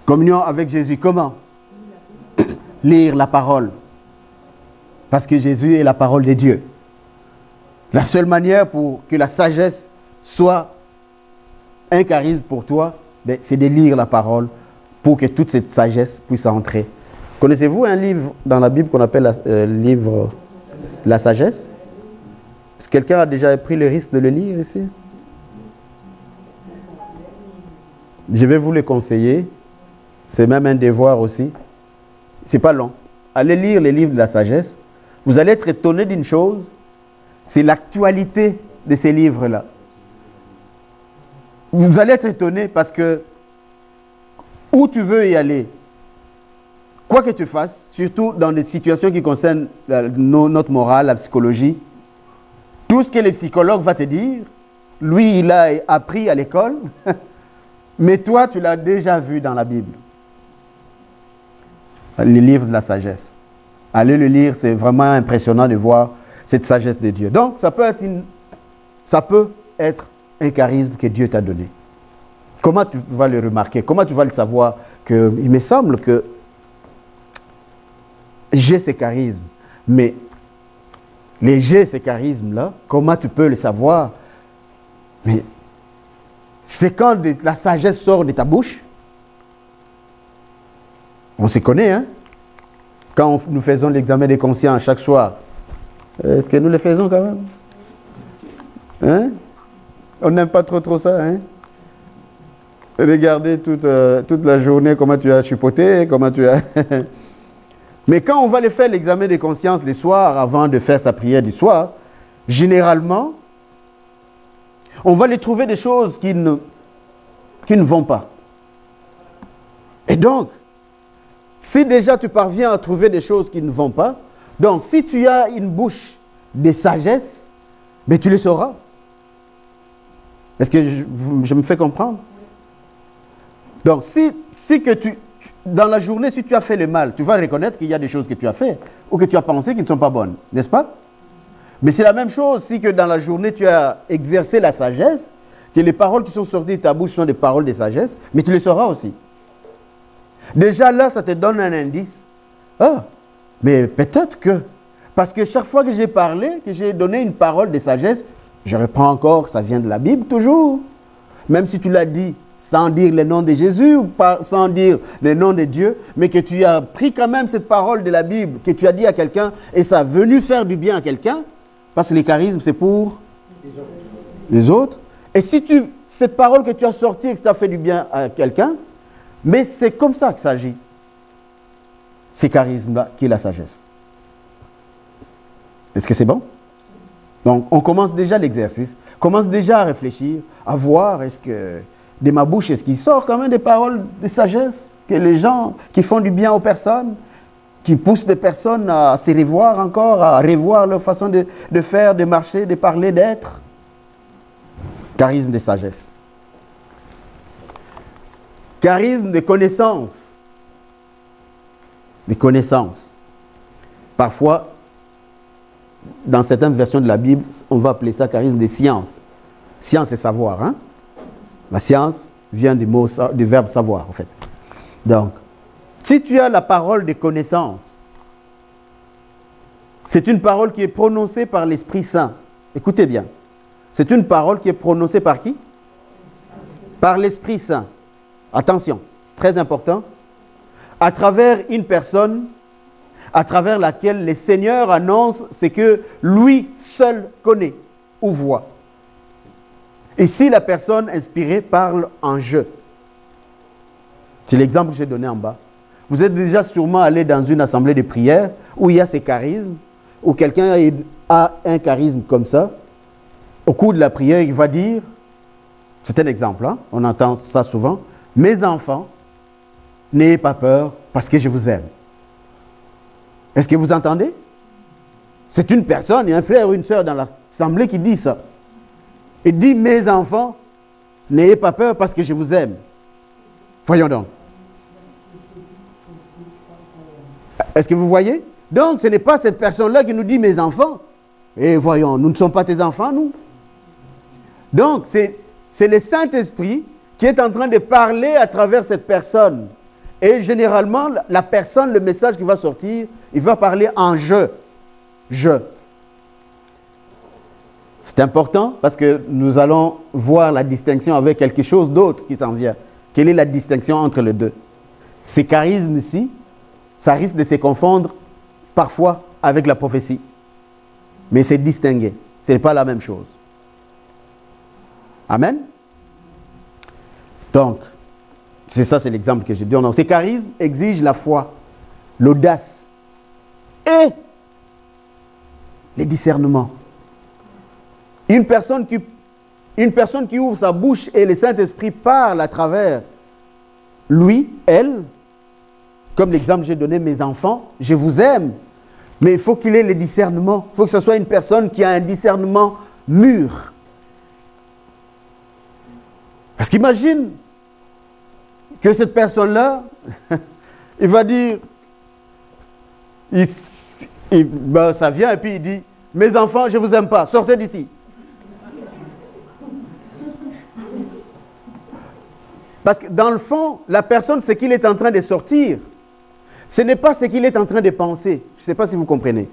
A: Communion avec Jésus. Comment? Lire la parole. Parce que Jésus est la parole de Dieu. La seule manière pour que la sagesse soit un charisme pour toi, c'est de lire la parole pour que toute cette sagesse puisse entrer. Connaissez-vous un livre dans la Bible qu'on appelle le livre La Sagesse? Est-ce que quelqu'un a déjà pris le risque de le lire ici? Je vais vous le conseiller. C'est même un devoir aussi. C'est pas long. Allez lire les livres de la sagesse. Vous allez être étonné d'une chose. C'est l'actualité de ces livres-là. Vous allez être étonné parce que où tu veux y aller, quoi que tu fasses, surtout dans des situations qui concernent notre morale, la psychologie, tout ce que le psychologue va te dire, lui, il a appris à l'école, mais toi, tu l'as déjà vu dans la Bible. Le livre de la sagesse. Allez le lire, c'est vraiment impressionnant de voir cette sagesse de Dieu. Donc, ça peut être un charisme que Dieu t'a donné. Comment tu vas le remarquer? Comment tu vas le savoir? Il me semble que j'ai ce charisme, mais ces charismes-là, comment tu peux le savoir? Mais c'est quand la sagesse sort de ta bouche. On se connaît, hein? Quand nous faisons l'examen des consciences chaque soir, est-ce que nous le faisons quand même? Hein? On n'aime pas trop ça, hein? Regardez toute la journée comment tu as chipoté, comment tu as... Mais quand on va le faire l'examen des consciences le soir, avant de faire sa prière du soir, généralement, on va lui trouver des choses qui ne vont pas. Et donc, Si déjà tu parviens à trouver des choses qui ne vont pas, donc si tu as une bouche de sagesse, mais tu le sauras. Est-ce que je me fais comprendre? Donc dans la journée, si tu as fait le mal, tu vas reconnaître qu'il y a des choses que tu as fait ou que tu as pensé qui ne sont pas bonnes, n'est-ce pas? Mais c'est la même chose si que dans la journée, tu as exercé la sagesse, que les paroles qui sont sorties de ta bouche sont des paroles de sagesse, mais tu le sauras aussi. Déjà là, ça te donne un indice. Ah, mais peut-être que, parce que chaque fois que j'ai parlé, que j'ai donné une parole de sagesse, je reprends encore, ça vient de la Bible toujours. Même si tu l'as dit sans dire le nom de Jésus ou sans dire le nom de Dieu, mais que tu as pris quand même cette parole de la Bible, que tu as dit à quelqu'un, et ça a venu faire du bien à quelqu'un, parce que les charismes, c'est pour les autres. Et si cette parole que tu as sortie et que ça a fait du bien à quelqu'un, mais c'est comme ça que ça agit. Ces charismes-là, qui est la sagesse. Est-ce que c'est bon? Donc, on commence déjà l'exercice, commence déjà à réfléchir, à voir, est-ce que de ma bouche, est-ce qu'il sort quand même des paroles de sagesse, que les gens qui font du bien aux personnes, qui poussent des personnes à se revoir encore, à revoir leur façon de faire, de marcher, de parler, d'être. Charisme de sagesse. Charisme de connaissance. De connaissance. Parfois, dans certaines versions de la Bible, on va appeler ça charisme de science. Science, c'est savoir. Hein? La science vient du verbe savoir, en fait. Donc, si tu as la parole de connaissance, c'est une parole qui est prononcée par l'Esprit Saint. Écoutez bien. C'est une parole qui est prononcée par qui? Par l'Esprit Saint. Attention, c'est très important. À travers une personne, à travers laquelle le Seigneur annonce ce que lui seul connaît ou voit. Ici, la personne inspirée parle en jeu. C'est l'exemple que j'ai donné en bas. Vous êtes déjà sûrement allé dans une assemblée de prière où il y a ces charismes, où quelqu'un a un charisme comme ça. Au cours de la prière, il va dire, c'est un exemple, hein, on entend ça souvent, « Mes enfants, n'ayez pas peur parce que je vous aime. » Est-ce que vous entendez? C'est une personne, il y a un frère ou une soeur dans l'assemblée qui dit ça. Il dit, « Mes enfants, n'ayez pas peur parce que je vous aime. » Voyons donc. Est-ce que vous voyez? Donc, ce n'est pas cette personne-là qui nous dit « Mes enfants. » Et voyons, nous ne sommes pas tes enfants, nous. Donc, c'est le Saint-Esprit qui est en train de parler à travers cette personne. Et généralement, la personne, le message qui va sortir, il va parler en je. Je. C'est important parce que nous allons voir la distinction avec quelque chose d'autre qui s'en vient. Quelle est la distinction entre les deux? Ces charismes-ci, ça risque de se confondre parfois avec la prophétie. Mais c'est distingué. Ce n'est pas la même chose. Amen? Donc, c'est ça, c'est l'exemple que j'ai donné. Donc, ces charismes exigent la foi, l'audace et les discernements. Une personne qui ouvre sa bouche et le Saint-Esprit parle à travers lui, elle, comme l'exemple que j'ai donné, mes enfants, je vous aime. Mais il faut qu'il ait le discernement. Il faut que ce soit une personne qui a un discernement mûr. Parce qu'imagine que cette personne-là, il va dire, ça vient et puis il dit, mes enfants, je ne vous aime pas, sortez d'ici. Parce que dans le fond, la personne, ce qu'il est en train de sortir, ce n'est pas ce qu'il est en train de penser. Je ne sais pas si vous comprenez.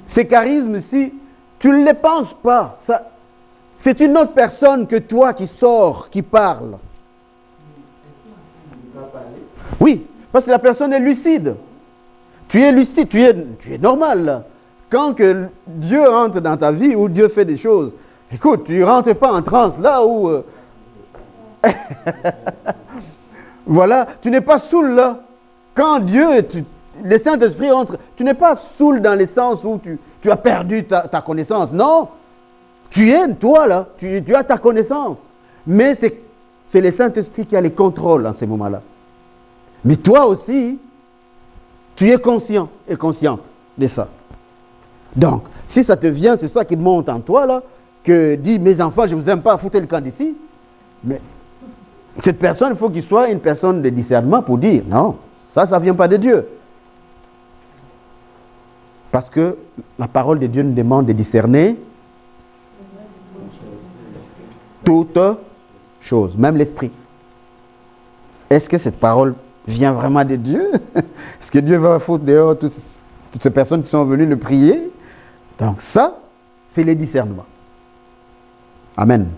A: Ces charismes-ci, tu ne les penses pas. C'est une autre personne que toi qui sort, qui parle. Oui, parce que la personne est lucide. Tu es lucide, tu es normal. Là. Quand que Dieu rentre dans ta vie ou Dieu fait des choses, écoute, tu ne rentres pas en transe là où... voilà, tu n'es pas saoul là. Quand Dieu, le Saint-Esprit entre, tu n'es pas saoul dans le sens où tu as perdu ta connaissance. Non, tu es toi là, tu as ta connaissance. Mais c'est le Saint-Esprit qui a le contrôle en ces moments-là. Mais toi aussi, Tu es conscient et consciente de ça. Donc, si ça te vient, c'est ça qui monte en toi, là, que dit, mes enfants, je ne vous aime pas, foutez le camp d'ici. Mais cette personne, il faut qu'il soit une personne de discernement pour dire, non, ça ne vient pas de Dieu. Parce que la parole de Dieu nous demande de discerner toutes choses, même l'esprit. Est-ce que cette parole vient vraiment de Dieu? Est-ce que Dieu va foutre dehors toutes ces personnes qui sont venues le prier? Donc ça, c'est le discernement. Amen.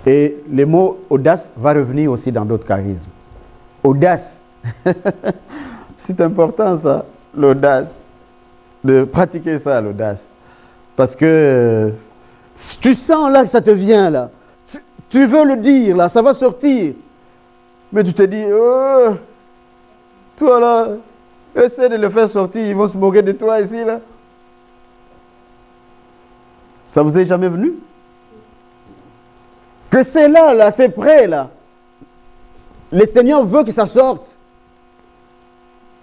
A: Et le mot audace va revenir aussi dans d'autres charismes. Audace. C'est important ça, l'audace. De pratiquer ça, l'audace. Parce que si tu sens là que ça te vient là, tu veux le dire là, ça va sortir. Mais tu te dis, oh, toi là, essaie de le faire sortir, ils vont se moquer de toi ici là. Ça vous est jamais venu? Que c'est là, c'est prêt là. Le Seigneur veut que ça sorte.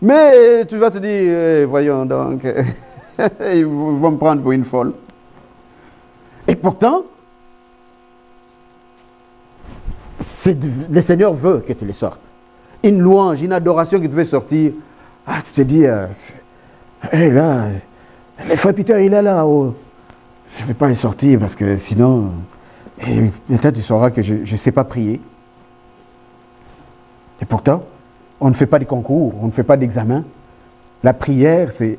A: Mais tu vas te dire, voyons donc, ils vont me prendre pour une folle. Et pourtant, le Seigneur veut que tu les sortes. Une louange, une adoration qui devait sortir. Ah, tu te dis, là, le frère Peter, il est là. Oh, je ne vais pas les sortir parce que sinon, peut-être tu sauras que je ne sais pas prier. Et pourtant, on ne fait pas de concours, on ne fait pas d'examen. La prière, c'est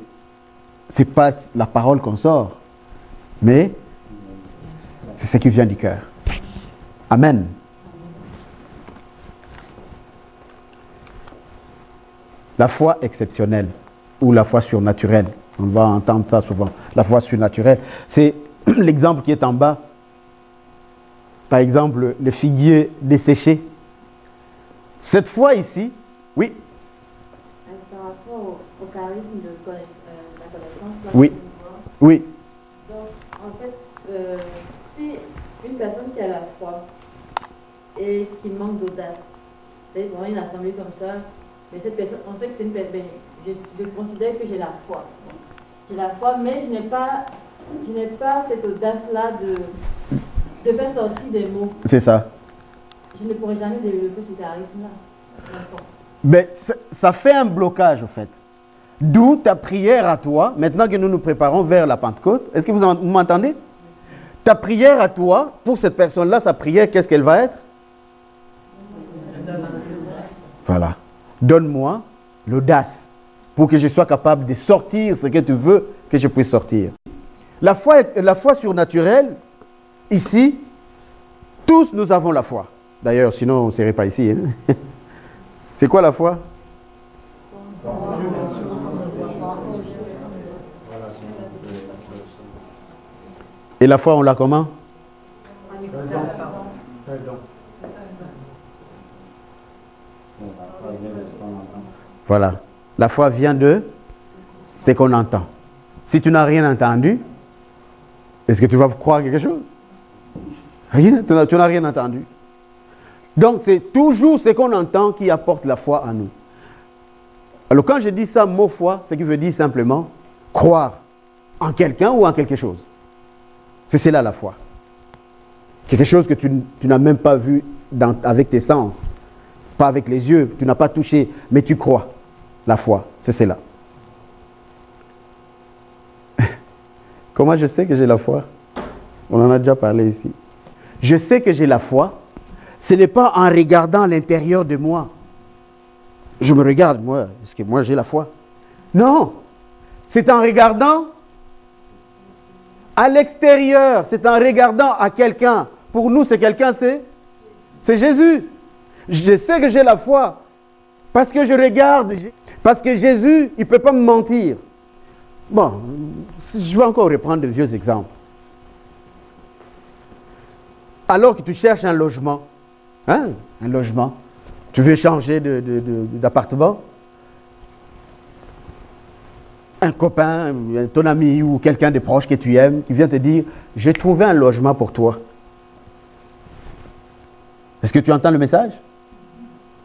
A: pas la parole qu'on sort, mais c'est ce qui vient du cœur. Amen. La foi exceptionnelle ou la foi surnaturelle, on va entendre ça souvent. La foi surnaturelle, c'est l'exemple qui est en bas. Par exemple, le figuier desséché. Cette foi ici, oui.
E: Par rapport au charisme de la connaissance, là,
A: oui. Oui.
E: Donc, en fait, si une personne qui a la foi et qui manque d'audace, c'est-à-dire qu'on a une assemblée comme ça, mais cette personne, on sait que c'est une personne, je considère que j'ai la foi. J'ai la foi, mais je n'ai pas cette audace-là de faire sortir des mots.
A: C'est ça.
E: Je ne pourrai jamais développer ce charisme-là.
A: Mais ça fait un blocage, en fait. D'où ta prière à toi, maintenant que nous nous préparons vers la Pentecôte. Est-ce que vous m'entendez? Ta prière à toi, pour cette personne-là, sa prière, qu'est-ce qu'elle va être? Voilà. Donne-moi l'audace pour que je sois capable de sortir ce que tu veux que je puisse sortir. La foi surnaturelle, ici, tous nous avons la foi. D'ailleurs, sinon on ne serait pas ici. Hein? C'est quoi la foi? Et la foi, on l'a comment? Voilà. La foi vient de ce qu'on entend. Si tu n'as rien entendu, est-ce que tu vas croire quelque chose? Rien, tu n'as rien entendu. Donc, c'est toujours ce qu'on entend qui apporte la foi à nous. Alors, quand je dis ça, mot foi, ce qui veut dire simplement croire en quelqu'un ou en quelque chose. C'est cela la foi. Quelque chose que tu n'as même pas vu avec tes sens, pas avec les yeux, tu n'as pas touché, mais tu crois. La foi, c'est cela. Comment je sais que j'ai la foi? On en a déjà parlé ici. Je sais que j'ai la foi. Ce n'est pas en regardant l'intérieur de moi. Je me regarde, moi, est-ce que moi j'ai la foi? Non, c'est en regardant à l'extérieur, c'est en regardant à quelqu'un. Pour nous, c'est quelqu'un, c'est Jésus. Je sais que j'ai la foi parce que je regarde, parce que Jésus, il ne peut pas me mentir. Bon, je vais encore reprendre de vieux exemples. Alors que tu cherches un logement, hein, un logement, tu veux changer d'appartement, un copain, ton ami ou quelqu'un de proche que tu aimes, qui vient te dire, j'ai trouvé un logement pour toi. Est-ce que tu entends le message?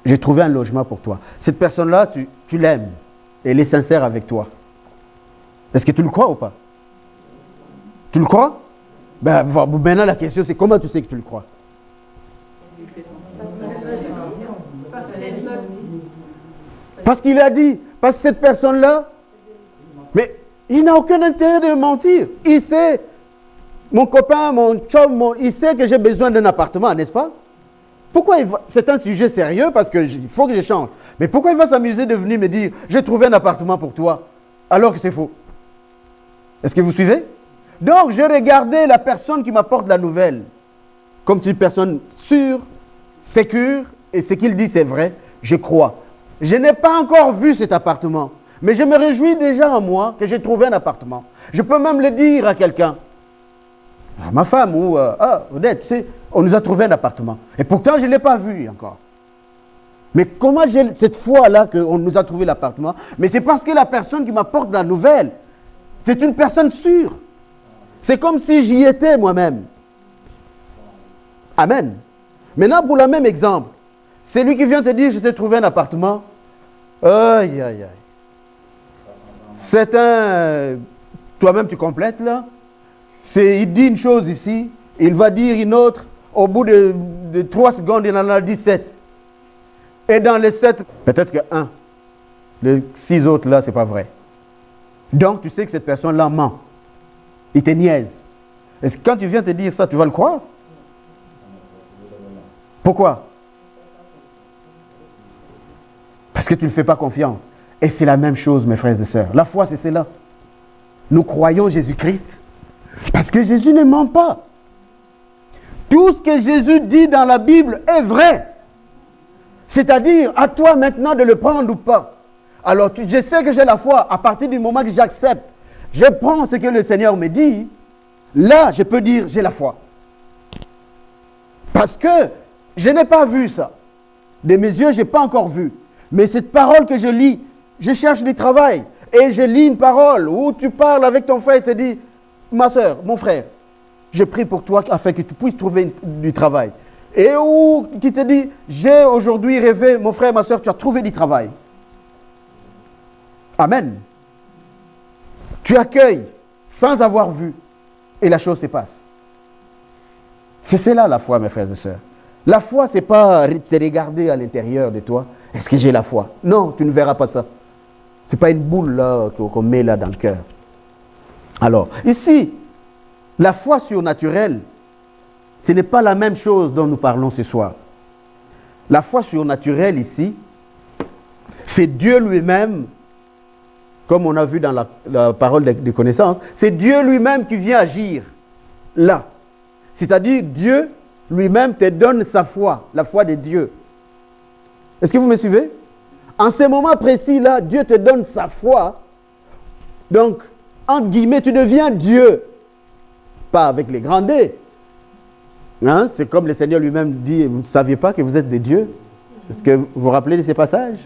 A: j'ai trouvé un logement pour toi. Cette personne-là, tu l'aimes. Elle est sincère avec toi. Est-ce que tu le crois ou pas? Tu le crois? Ben, maintenant, la question, c'est comment tu sais que tu le crois? Parce qu'il a dit. Parce que cette personne-là, mais il n'a aucun intérêt de mentir. Il sait, mon copain, mon chum, il sait que j'ai besoin d'un appartement, n'est-ce pas? Pourquoi il va... C'est un sujet sérieux parce qu'il faut que je change. Mais pourquoi il va s'amuser de venir me dire « J'ai trouvé un appartement pour toi » alors que c'est faux? Est-ce que vous suivez? Donc, j'ai regardé la personne qui m'apporte la nouvelle comme une personne sûre, sécure, et ce qu'il dit c'est vrai, je crois. Je n'ai pas encore vu cet appartement, mais je me réjouis déjà en moi que j'ai trouvé un appartement. Je peux même le dire à quelqu'un, à ma femme ou Odette, tu sais, on nous a trouvé un appartement. Et pourtant, je ne l'ai pas vu encore. Mais comment j'ai cette foi-là qu'on nous a trouvé l'appartement? Mais c'est parce que la personne qui m'apporte la nouvelle, c'est une personne sûre. C'est comme si j'y étais moi-même. Amen. Maintenant, pour le même exemple, c'est lui qui vient te dire, je t'ai trouvé un appartement. Aïe, aïe, aïe. C'est un... Toi-même, tu complètes là. Il dit une chose ici, il va dire une autre. Au bout de 3 secondes, il en a 17. Et dans les 7, peut-être que 1. Les 6 autres là, c'est pas vrai. Donc, tu sais que cette personne-là ment. Il te niaise. Est-ce que quand tu viens te dire ça, tu vas le croire? Pourquoi? Parce que tu ne fais pas confiance. Et c'est la même chose, mes frères et sœurs. La foi, c'est cela. Nous croyons Jésus-Christ parce que Jésus ne ment pas. Tout ce que Jésus dit dans la Bible est vrai. C'est-à-dire, à toi maintenant de le prendre ou pas. Alors, je sais que j'ai la foi. À partir du moment que j'accepte, je prends ce que le Seigneur me dit, là, je peux dire, j'ai la foi. Parce que je n'ai pas vu ça. De mes yeux, je n'ai pas encore vu. Mais cette parole que je lis, je cherche du travail. Et je lis une parole où tu parles avec ton frère et te dis, ma soeur, mon frère, je prie pour toi afin que tu puisses trouver du travail. Et où qui te dit, j'ai aujourd'hui rêvé, mon frère, ma soeur, tu as trouvé du travail. Amen. Tu accueilles sans avoir vu et la chose se passe. C'est cela la foi, mes frères et sœurs. La foi, ce n'est pas te regarder à l'intérieur de toi. Est-ce que j'ai la foi? Non, tu ne verras pas ça. Ce n'est pas une boule là qu'on met là dans le cœur. Alors, ici, la foi surnaturelle, ce n'est pas la même chose dont nous parlons ce soir. La foi surnaturelle ici, c'est Dieu lui-même, comme on a vu dans la parole de connaissance, c'est Dieu lui-même qui vient agir là. C'est-à-dire Dieu lui-même te donne sa foi, la foi de Dieu. Est-ce que vous me suivez? En ce moment précis-là, Dieu te donne sa foi. Donc, entre guillemets, tu deviens Dieu. Pas avec les grands D. Hein? C'est comme le Seigneur lui-même dit, vous ne saviez pas que vous êtes des dieux? Est-ce que vous vous rappelez de ces passages?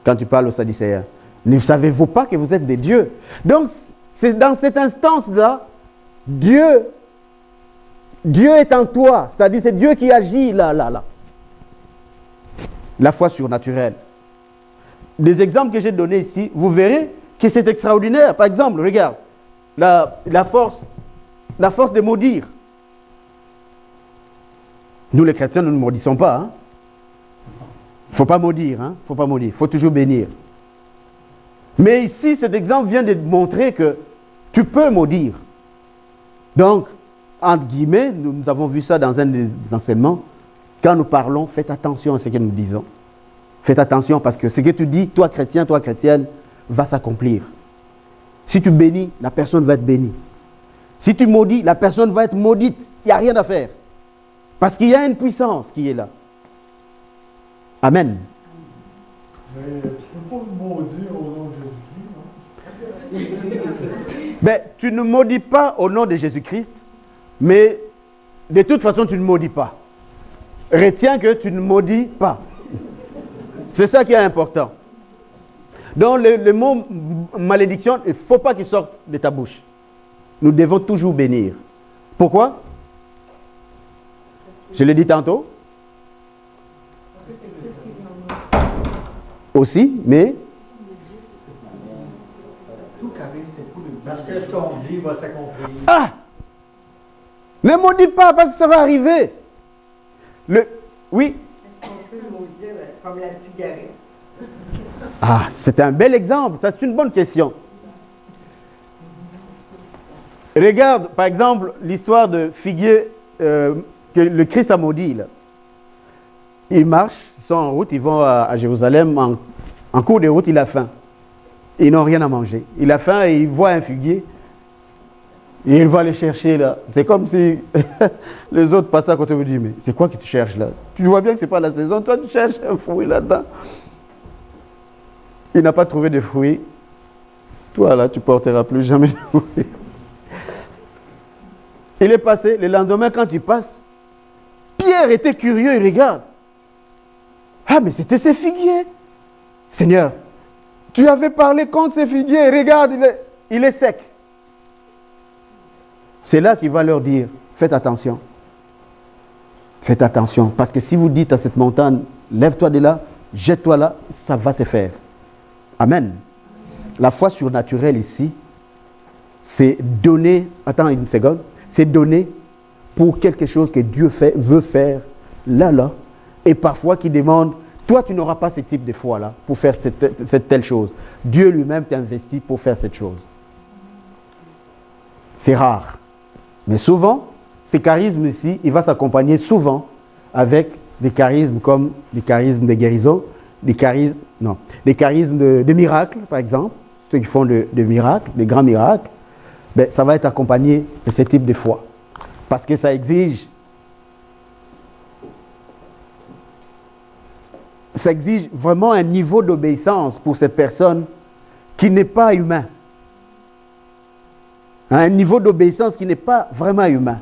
A: Quand tu parles aux Sadducéens. Ne savez-vous pas que vous êtes des dieux? Donc, c'est dans cette instance-là, Dieu est en toi. C'est-à-dire, c'est Dieu qui agit là. La foi surnaturelle. Des exemples que j'ai donnés ici, vous verrez que c'est extraordinaire. Par exemple, regarde, la force de maudire. Nous, les chrétiens, nous ne maudissons pas. Il ne faut pas maudire. Il faut toujours bénir. Mais ici, cet exemple vient de montrer que tu peux maudire. Donc, entre guillemets, nous avons vu ça dans un des enseignements. Quand nous parlons, faites attention à ce que nous disons. Faites attention parce que ce que tu dis, toi chrétien, toi chrétienne, va s'accomplir. Si tu bénis, la personne va être bénie. Si tu maudis, la personne va être maudite. Il n'y a rien à faire. Parce qu'il y a une puissance qui est là. Amen.
D: Mais tu ne peux pas me maudire au nom de Jésus-Christ, non?
A: Ben, tu ne maudis pas au nom de Jésus-Christ, mais de toute façon, tu ne maudis pas. Retiens que tu ne maudis pas. C'est ça qui est important. Donc, le mot malédiction, il ne faut pas qu'il sorte de ta bouche. Nous devons toujours bénir. Pourquoi? Je l'ai dit tantôt. aussi, mais
D: Tout qu'arrive, c'est pour le parce que ce qu'on dit va s'accomplir.
A: ah! Ne maudis pas parce que ça va arriver. Oui.
C: On peut maudire comme la cigarette.
A: Ah, c'est un bel exemple. Ça, c'est une bonne question. Regarde, par exemple, l'histoire de figuier que le Christ a maudit. Là. Ils marchent, ils sont en route, ils vont à Jérusalem. En cours de route, il a faim. Ils n'ont rien à manger. Il a faim et il voit un figuier. Et il va aller chercher là. C'est comme si les autres passaient à côté et vous disent, mais c'est quoi que tu cherches là? Tu vois bien que ce n'est pas la saison. Toi, tu cherches un fruit là-dedans. Il n'a pas trouvé de fruits. Toi là, tu ne porteras plus jamais de fruits. Il est passé. Le lendemain, quand il passe, Pierre était curieux. Il regarde. Ah, mais c'était ces figuiers. Seigneur, tu avais parlé contre ces figuiers. Regarde, il est sec. C'est là qu'il va leur dire, faites attention. Faites attention. Parce que si vous dites à cette montagne, lève-toi de là, jette-toi là, ça va se faire. Amen. La foi surnaturelle ici, c'est donner, attends une seconde, c'est donner pour quelque chose que Dieu veut faire là, et parfois qui demande, toi tu n'auras pas ce type de foi-là pour faire cette telle chose. Dieu lui-même t'investit pour faire cette chose. C'est rare. Mais souvent, ces charismes ici, il va s'accompagner souvent avec des charismes comme les charismes de guérison, des charismes de miracles, par exemple, ceux qui font des miracles, des grands miracles, ben, ça va être accompagné de ce type de foi. Parce que ça exige vraiment un niveau d'obéissance pour cette personne qui n'est pas humain. Un niveau d'obéissance qui n'est pas vraiment humain.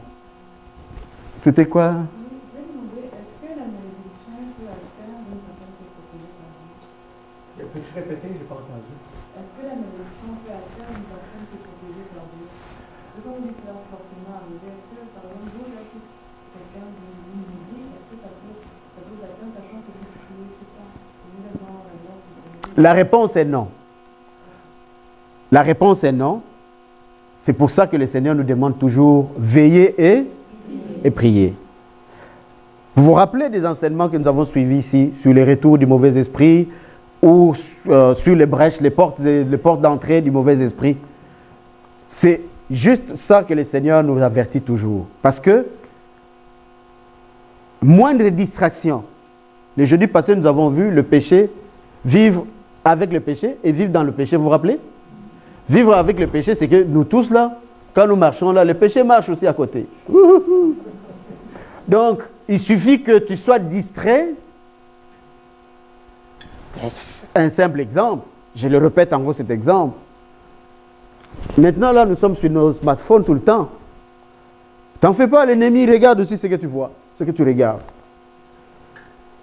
A: C'était quoi?
C: Est-ce que la malédiction peut atteindre une personne qui est protégée par Dieu?
D: Peux-tu répéter? Je n'ai pas entendu.
C: Est-ce que la malédiction peut atteindre une personne qui est protégée par Dieu? Ce qu'on dit peut forcément arriver. Est-ce que, par exemple, vous, là, si quelqu'un vous dit, est-ce que ça peut atteindre, sachant que vous priez tout ça?
A: La réponse est non. La réponse est non. C'est pour ça que le Seigneur nous demande toujours veiller et prier. Vous vous rappelez des enseignements que nous avons suivis ici sur les retours du mauvais esprit ou sur les brèches, les portes d'entrée du mauvais esprit? C'est juste ça que le Seigneur nous avertit toujours. Parce que moindre distraction. Le jeudi passé, nous avons vu le péché, vivre avec le péché et vivre dans le péché. Vous vous rappelez? Vivre avec le péché, c'est que nous tous là, quand nous marchons là, le péché marche aussi à côté. Donc, il suffit que tu sois distrait. Un simple exemple, je le répète en gros cet exemple. Maintenant là, nous sommes sur nos smartphones tout le temps. T'en fais pas, l'ennemi regarde aussi ce que tu vois, ce que tu regardes.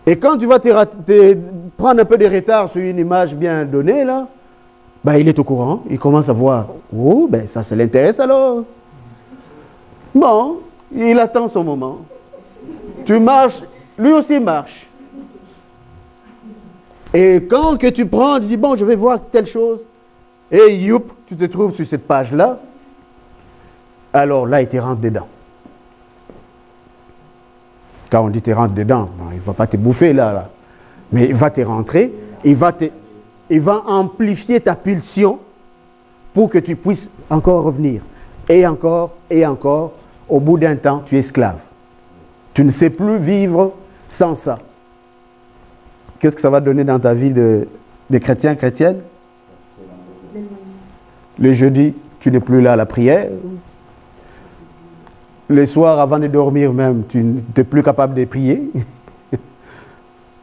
A: Et quand tu vas prendre un peu de retard sur une image bien donnée là, ben, il est au courant, il commence à voir. Oh, ben ça, ça l'intéresse alors. Bon, il attend son moment. Tu marches, lui aussi marche. Et quand que tu prends, tu dis, bon, je vais voir telle chose. Et youp, tu te trouves sur cette page-là. Alors là, il te rentre dedans. Quand on dit te rentre dedans, bon, il ne va pas te bouffer là. Mais il va te rentrer, il va amplifier ta pulsion pour que tu puisses encore revenir. Et encore, et encore. Au bout d'un temps, tu es esclave. Tu ne sais plus vivre sans ça. Qu'est-ce que ça va donner dans ta vie de chrétien, chrétienne? Le jeudi, tu n'es plus là à la prière. Le soir, avant de dormir même, tu n'es plus capable de prier.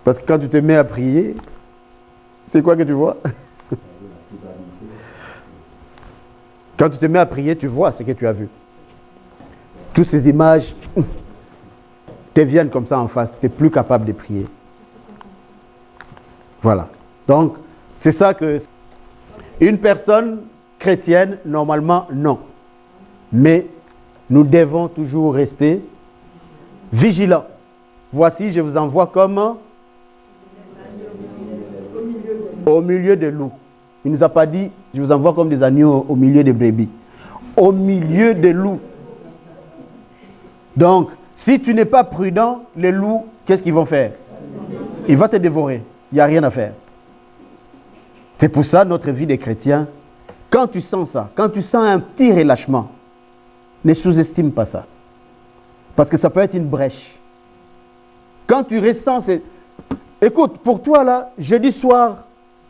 A: Parce que quand tu te mets à prier, c'est quoi que tu vois? Quand tu te mets à prier, tu vois ce que tu as vu. Toutes ces images te viennent comme ça en face. Tu n'es plus capable de prier. Voilà. Donc, c'est ça que... Une personne chrétienne, normalement, non. Mais nous devons toujours rester vigilants. Voici, je vous envoie comme Au milieu des loups. Il ne nous a pas dit, je vous envoie comme des agneaux au milieu des brebis. Au milieu des loups. Donc, si tu n'es pas prudent, les loups, qu'est-ce qu'ils vont faire? Ils vont te dévorer. Il n'y a rien à faire. C'est pour ça, notre vie des chrétiens, quand tu sens ça, quand tu sens un petit relâchement, ne sous-estime pas ça. Parce que ça peut être une brèche. Quand tu ressens... Écoute, pour toi là, jeudi soir,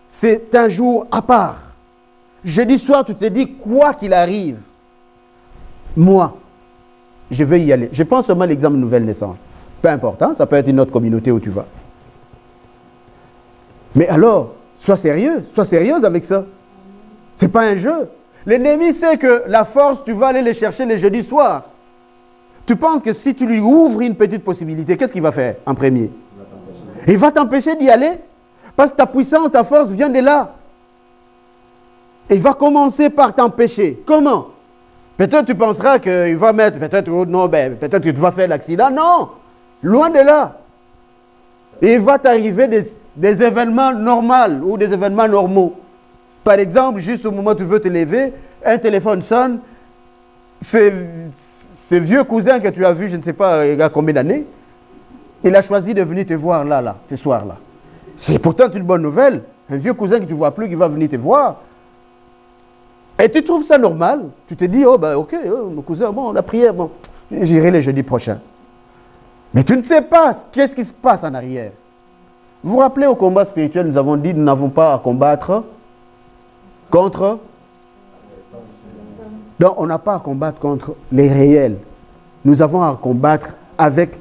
A: c'est un jour à part. Jeudi soir, tu te dis, quoi qu'il arrive, moi, je vais y aller. Je prends seulement l'exemple de nouvelle naissance. Peu important, ça peut être une autre communauté où tu vas. Mais alors, sois sérieuse avec ça. Ce n'est pas un jeu. L'ennemi sait que la force, tu vas aller les chercher les jeudis soirs. Tu penses que si tu lui ouvres une petite possibilité, qu'est-ce qu'il va faire en premier? Il va t'empêcher d'y aller. Parce que ta puissance, ta force vient de là. Il va commencer par t'empêcher. Comment? Peut-être tu penseras qu'il va mettre, peut-être que tu vas faire l'accident. Non, loin de là. Il va t'arriver des événements normaux ou des événements normaux. Par exemple, juste au moment où tu veux te lever, un téléphone sonne. Ce vieux cousin que tu as vu, je ne sais pas il y a combien d'années, il a choisi de venir te voir là, ce soir-là. C'est pourtant une bonne nouvelle. Un vieux cousin que tu ne vois plus qui va venir te voir. Et tu trouves ça normal. Tu te dis, oh ben ok, mon cousin, bon, la prière, bon, j'irai le jeudi prochain. Mais tu ne sais pas qu'est-ce qui se passe en arrière. Vous vous rappelez au combat spirituel, nous avons dit, nous n'avons pas à combattre contre... Donc on n'a pas à combattre contre les réels. Nous avons à combattre avec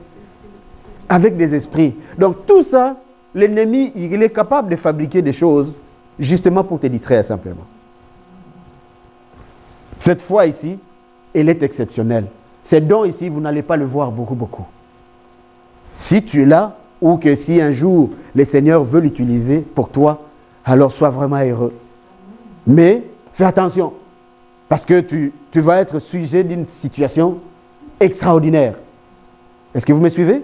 A: des esprits. Donc tout ça, l'ennemi, il est capable de fabriquer des choses justement pour te distraire simplement. Cette foi ici, elle est exceptionnelle. Ces dons ici, vous n'allez pas le voir beaucoup. Si tu es là, ou que si un jour le Seigneur veut l'utiliser pour toi, alors sois vraiment heureux. Mais fais attention, parce que tu vas être sujet d'une situation extraordinaire. Est-ce que vous me suivez?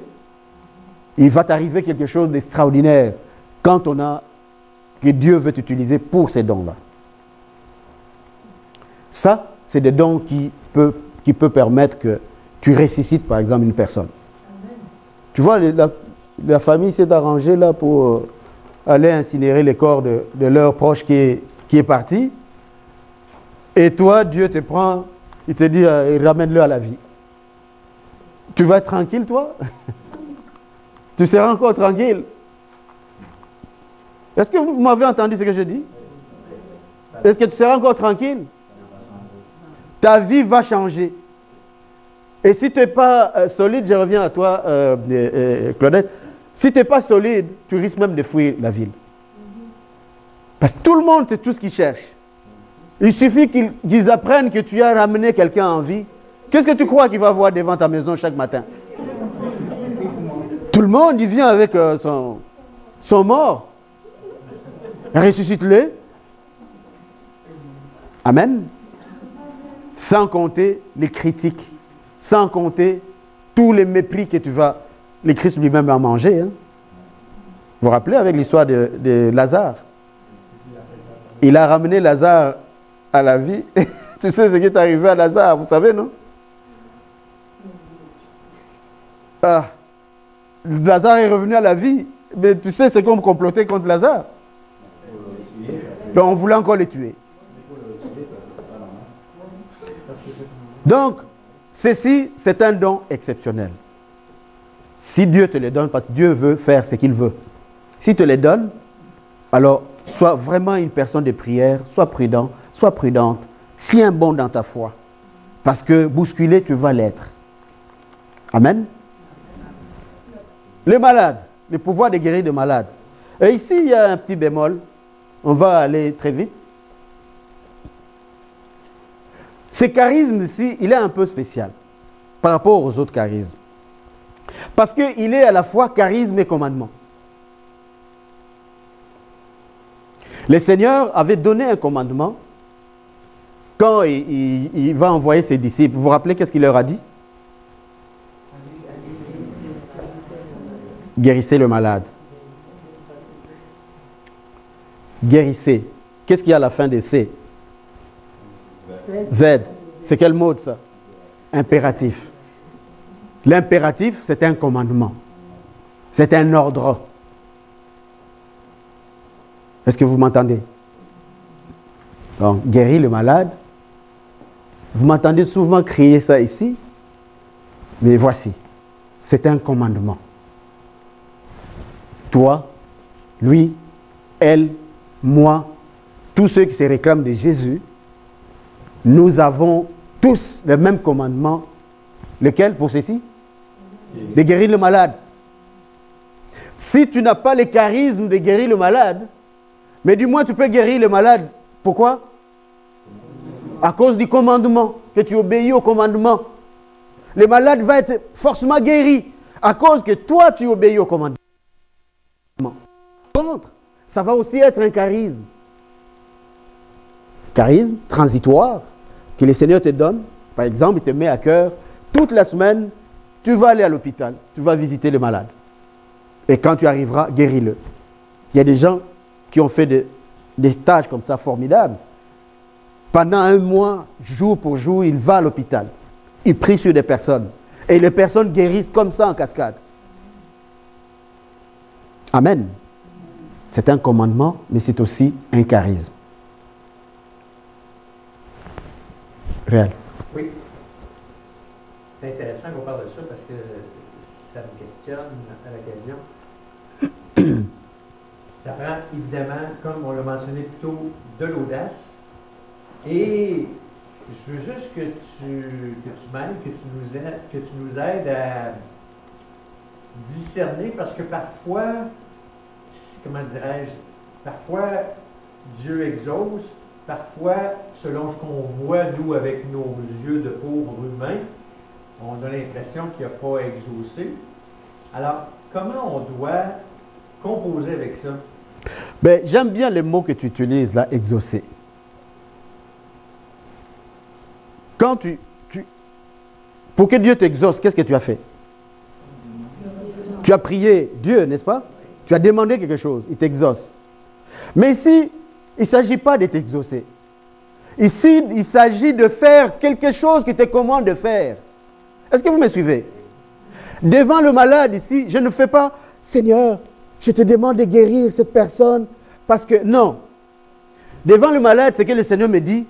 A: Il va t'arriver quelque chose d'extraordinaire quand que Dieu veut t'utiliser pour ces dons-là. Ça, c'est des dons qui peuvent permettre que tu ressuscites, par exemple, une personne. Amen. Tu vois, la famille s'est arrangée là pour aller incinérer les corps de leur proche qui est parti. Et toi, Dieu te prend, il te dit, ramène-le à la vie. Tu vas être tranquille, toi? Tu seras encore tranquille. Est-ce que vous m'avez entendu ce que je dis? Est-ce que tu seras encore tranquille? Ta vie va changer. Et si tu n'es pas solide, je reviens à toi, Claudette, si tu n'es pas solide, tu risques même de fuir la ville. Parce que tout le monde, c'est tout ce qu'il cherche. Il suffit qu'ils apprennent que tu as ramené quelqu'un en vie. Qu'est-ce que tu crois qu'il va voir devant ta maison chaque matin? Tout le monde, il vient avec son mort. Ressuscite-le. Amen. Sans compter les critiques, sans compter tous les mépris que le Christ lui-même a mangé. Hein. Vous vous rappelez avec l'histoire de Lazare? Il a ramené Lazare à la vie. Tu sais ce qui est arrivé à Lazare, vous savez, non? Lazare est revenu à la vie, mais tu sais, c'est comme comploter contre Lazare. Donc on voulait encore le tuer. Donc, ceci, c'est un don exceptionnel. Si Dieu te le donne, parce que Dieu veut faire ce qu'il veut. S'il te le donne, alors sois vraiment une personne de prière, sois prudent, sois prudente, tiens bon dans ta foi. Parce que bousculé, tu vas l'être. Amen. Les malades, le pouvoir de guérir des malades. Et ici, il y a un petit bémol. On va aller très vite. Ce charisme-ci, il est un peu spécial par rapport aux autres charismes. Parce qu'il est à la fois charisme et commandement. Le Seigneur avait donné un commandement quand il va envoyer ses disciples. Vous vous rappelez qu'est-ce qu'il leur a dit? Guérissez le malade. Guérissez. Qu'est-ce qu'il y a à la fin de C? Z. C'est quel mot ça? Impératif. L'impératif, c'est un commandement. C'est un ordre. Est-ce que vous m'entendez? Donc, guérir le malade. Vous m'entendez souvent crier ça ici. Mais voici. C'est un commandement. Toi, lui, elle, moi, tous ceux qui se réclament de Jésus, nous avons tous le même commandement. Lequel pour ceci? De guérir le malade. Si tu n'as pas le charisme de guérir le malade, mais du moins tu peux guérir le malade. Pourquoi? À cause du commandement, que tu obéis au commandement. Le malade va être forcément guéri à cause que toi tu obéis au commandement. Contre, ça va aussi être un charisme. Charisme transitoire que le Seigneur te donne. Par exemple, il te met à cœur, toute la semaine, tu vas aller à l'hôpital, tu vas visiter le malade. Et quand tu arriveras, guéris-le. Il y a des gens qui ont fait des stages comme ça formidables. Pendant un mois, jour pour jour, il va à l'hôpital. Il prie sur des personnes. Et les personnes guérissent comme ça en cascade. Amen. C'est un commandement, mais c'est aussi un charisme. Réel.
F: Oui. C'est intéressant qu'on parle de ça parce que ça me questionne à l'occasion. Ça prend évidemment, comme on l'a mentionné plus tôt, de l'audace. Et je veux juste que tu m'aides, que tu nous aides à discerner parce que parfois, comment dirais-je, parfois Dieu exauce, parfois, selon ce qu'on voit, nous, avec nos yeux de pauvres humains, on a l'impression qu'il n'a pas exaucé. Alors, comment on doit composer avec ça?
A: Ben, j'aime bien les mots que tu utilises là, exaucer. Quand pour que Dieu t'exauce, qu'est-ce que tu as fait? Tu as prié Dieu, n'est-ce pas? Tu as demandé quelque chose, il t'exauce. Mais ici, il ne s'agit pas de t'exaucer. Ici, il s'agit de faire quelque chose qui te commande de faire. Est-ce que vous me suivez? Devant le malade ici, je ne fais pas, Seigneur, je te demande de guérir cette personne parce que, non. Devant le malade, c'est que le Seigneur me dit,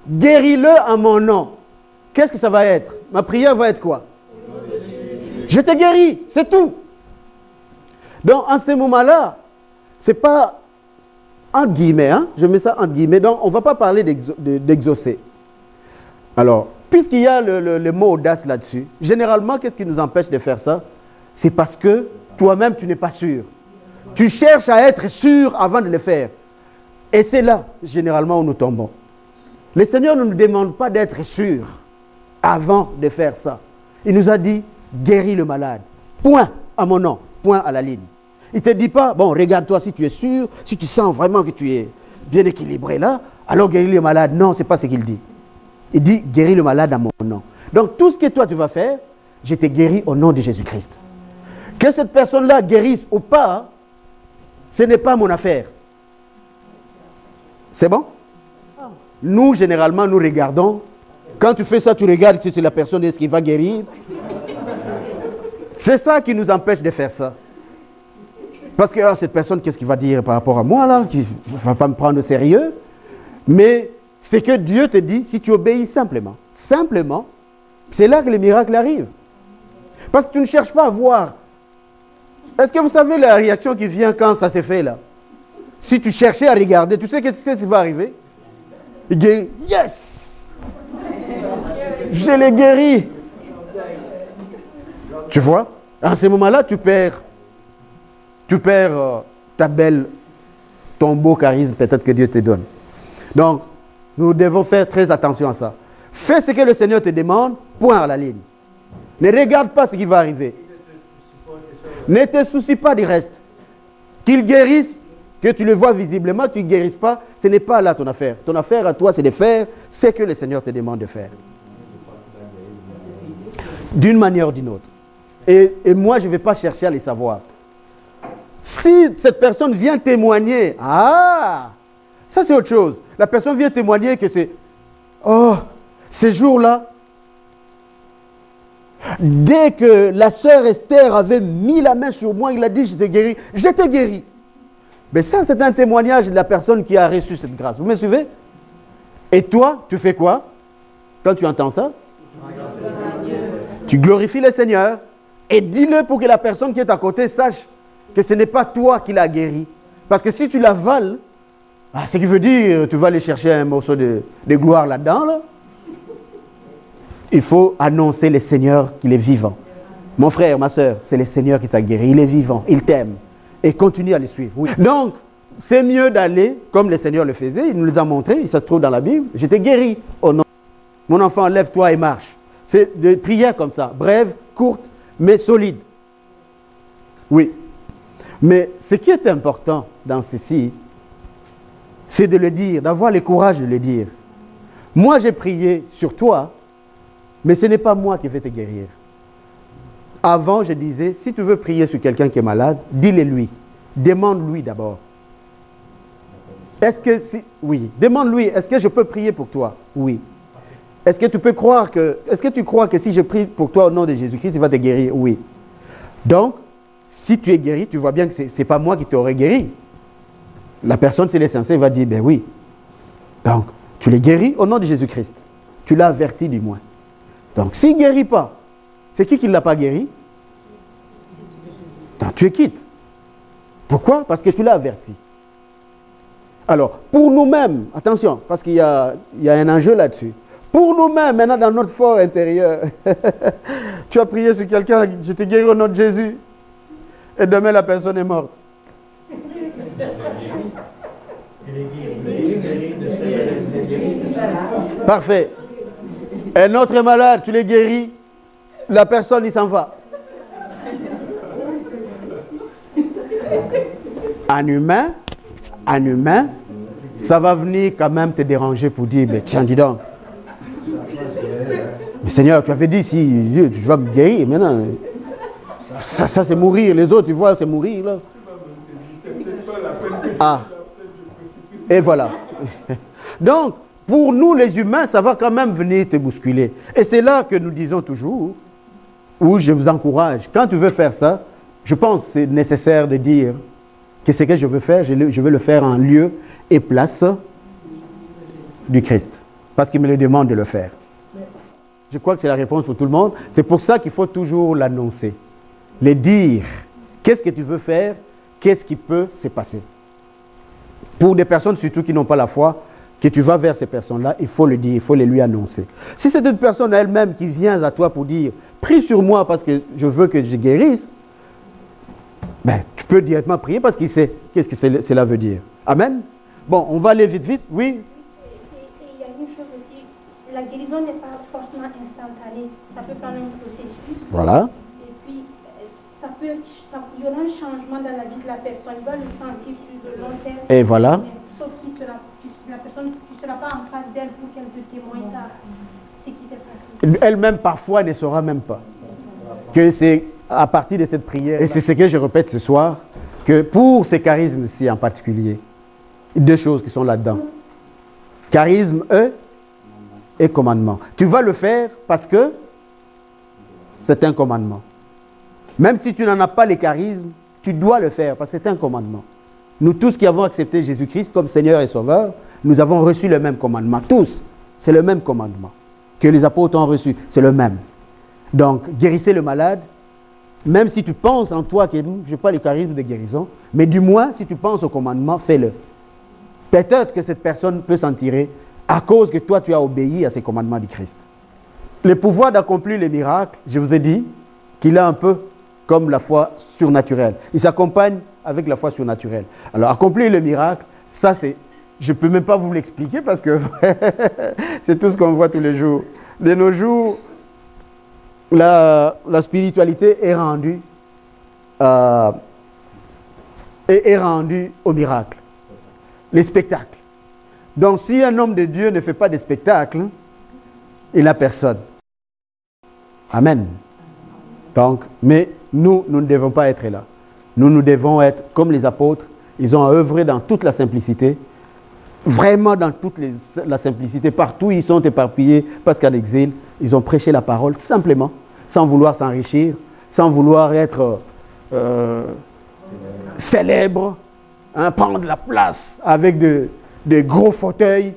A: guéris-le en mon nom. Qu'est-ce que ça va être? Ma prière va être quoi? Je te guéris, c'est tout. Donc, en ce moment-là, ce n'est pas, entre guillemets, hein, je mets ça entre guillemets, donc on ne va pas parler d'exaucer. Alors, puisqu'il y a le mot audace là-dessus, généralement, qu'est-ce qui nous empêche de faire ça? C'est parce que toi-même, tu n'es pas sûr. Tu cherches à être sûr avant de le faire. Et c'est là, généralement, où nous tombons. Le Seigneur ne nous demande pas d'être sûr avant de faire ça. Il nous a dit, guéris le malade. Point à mon nom, point à la ligne. Il ne te dit pas, bon, regarde-toi si tu es sûr, si tu sens vraiment que tu es bien équilibré là, alors guéris le malade. Non, ce n'est pas ce qu'il dit. Il dit, guéris le malade à mon nom. Donc, tout ce que toi tu vas faire, je te guéris au nom de Jésus-Christ. Que cette personne-là guérisse ou pas, ce n'est pas mon affaire. C'est bon? Nous, généralement, nous regardons. Quand tu fais ça, tu regardes si c'est la personne est-ce qu'il va guérir. C'est ça qui nous empêche de faire ça. Parce que cette personne, qu'est-ce qu'il va dire par rapport à moi, là? Qui ne va pas me prendre au sérieux. Mais c'est que Dieu te dit, si tu obéis simplement, c'est là que le miracle arrive. Parce que tu ne cherches pas à voir. Est-ce que vous savez la réaction qui vient quand ça s'est fait, là? Si tu cherchais à regarder, tu sais qu'est-ce qui va arriver? Il guérit. Yes! Je l'ai guéri. Tu vois? En ce moment-là, tu perds ton beau charisme peut-être que Dieu te donne. Donc, nous devons faire très attention à ça. Fais ce que le Seigneur te demande, point à la ligne. Ne regarde pas ce qui va arriver. Ne te soucie pas du reste. Qu'il guérisse, que tu le vois visiblement, que tu ne guérisses pas, ce n'est pas là ton affaire. Ton affaire à toi, c'est de faire ce que le Seigneur te demande de faire. D'une manière ou d'une autre. Et moi, je ne vais pas chercher à les savoir. Si Si cette personne vient témoigner, ah, ça c'est autre chose. La personne vient témoigner que c'est, oh, ces jours-là, dès que la sœur Esther avait mis la main sur moi, il a dit, je t'ai guéri. J'étais guéri. Mais ça, c'est un témoignage de la personne qui a reçu cette grâce. Vous me suivez? Et toi, tu fais quoi quand tu entends ça? Tu glorifies le Seigneur et dis-le pour que la personne qui est à côté sache que ce n'est pas toi qui l'as guéri. Parce que si tu l'avales, ce qui veut dire tu vas aller chercher un morceau de gloire là-dedans. Là. Il faut annoncer le Seigneur qu'il est vivant. Mon frère, ma soeur, c'est le Seigneur qui t'a guéri. Il est vivant, il t'aime. Et continue à le suivre. Oui. Donc, c'est mieux d'aller comme le Seigneur le faisait. Il nous les a montrés, ça se trouve dans la Bible. J'étais guéri. Oh non. Mon enfant, lève-toi et marche. C'est des prières comme ça, brèves, courtes, mais solides. Oui. Mais ce qui est important dans ceci, c'est de le dire, d'avoir le courage de le dire. Moi, j'ai prié sur toi, mais ce n'est pas moi qui vais te guérir. Avant, je disais, si tu veux prier sur quelqu'un qui est malade, dis-le lui. Demande-lui d'abord. Est-ce que si... Oui. Demande-lui, est-ce que je peux prier pour toi? Oui. Est-ce que tu peux croire que... Est-ce que tu crois que si je prie pour toi au nom de Jésus-Christ, il va te guérir? Oui. Donc, si tu es guéri, tu vois bien que ce n'est pas moi qui t'aurais guéri. La personne, s'il est sincère, va dire, ben oui. Donc, tu l'es guéri au nom de Jésus-Christ. Tu l'as averti du moins. Donc, s'il ne guérit pas, c'est qui ne l'a pas guéri? Donc, tu es quitte. Pourquoi? Parce que tu l'as averti. Alors, pour nous-mêmes, attention, parce qu'il y a un enjeu là-dessus. Pour nous-mêmes, maintenant dans notre fort intérieur, tu as prié sur quelqu'un, je t'ai guéri au nom de Jésus, et demain la personne est morte. Parfait. Un autre est malade, tu l'es guéri, la personne, il s'en va. En humain, ça va venir quand même te déranger pour dire, mais tiens, dis donc. Mais Seigneur, tu avais dit, si Dieu, tu vas me guérir, maintenant, ça c'est mourir. Les autres, tu vois, c'est mourir, là. Ah. Et voilà. Donc, pour nous, les humains, ça va quand même venir te bousculer. Et c'est là que nous disons toujours, où je vous encourage, quand tu veux faire ça, je pense que c'est nécessaire de dire que ce que je veux faire, je veux le faire en lieu et place du Christ. Parce qu'il me le demande de le faire. Je crois que c'est la réponse pour tout le monde. C'est pour ça qu'il faut toujours l'annoncer. Le dire. Qu'est-ce que tu veux faire? Qu'est-ce qui peut se passer? Pour des personnes surtout qui n'ont pas la foi, que tu vas vers ces personnes-là, il faut le dire, il faut les lui annoncer. Si c'est une personne elle-même qui vient à toi pour dire « Prie sur moi parce que je veux que je guérisse », ben, tu peux directement prier parce qu'il sait qu'est-ce que cela veut dire. Amen. Bon, on va aller vite. Oui.
G: Il y a une chose aussi, la guérison n'est pas forcément instantanée. Ça peut prendre un processus.
A: Voilà.
G: Et puis, il y aura un changement dans la vie de la personne. Il va le sentir sur le long terme.
A: Et voilà.
G: Sauf que la personne, tu ne seras pas en face d'elle pour qu'elle te témoigne ça, ce qui s'est passé.
A: Elle-même, parfois, ne saura même pas que c'est à partir de cette prière. Et c'est ce que je répète ce soir, que pour ces charismes-ci en particulier, deux choses qui sont là-dedans. Charisme, et commandement. Tu vas le faire parce que c'est un commandement. Même si tu n'en as pas les charismes, tu dois le faire parce que c'est un commandement. Nous tous qui avons accepté Jésus-Christ comme Seigneur et Sauveur, nous avons reçu le même commandement. Tous, c'est le même commandement que les apôtres ont reçu. C'est le même. Donc, guérissez le malade, même si tu penses en toi que je n'ai pas les charismes de guérison, mais du moins, si tu penses au commandement, fais-le. Peut-être que cette personne peut s'en tirer à cause que toi, tu as obéi à ces commandements du Christ. Le pouvoir d'accomplir les miracles, je vous ai dit qu'il est un peu comme la foi surnaturelle. Il s'accompagne avec la foi surnaturelle. Alors, accomplir le miracle, ça c'est... Je ne peux même pas vous l'expliquer parce que c'est tout ce qu'on voit tous les jours. De nos jours, la spiritualité est rendue au miracle. Les spectacles. Donc, si un homme de Dieu ne fait pas de spectacle, il n'a personne. Amen. Donc, mais nous ne devons pas être là. nous devons être comme les apôtres. Ils ont œuvré dans toute la simplicité, vraiment dans toute la simplicité. Partout ils sont éparpillés parce qu'à l'exil, ils ont prêché la parole simplement, sans vouloir s'enrichir, sans vouloir être célèbres, hein, prendre la place avec des gros fauteuils.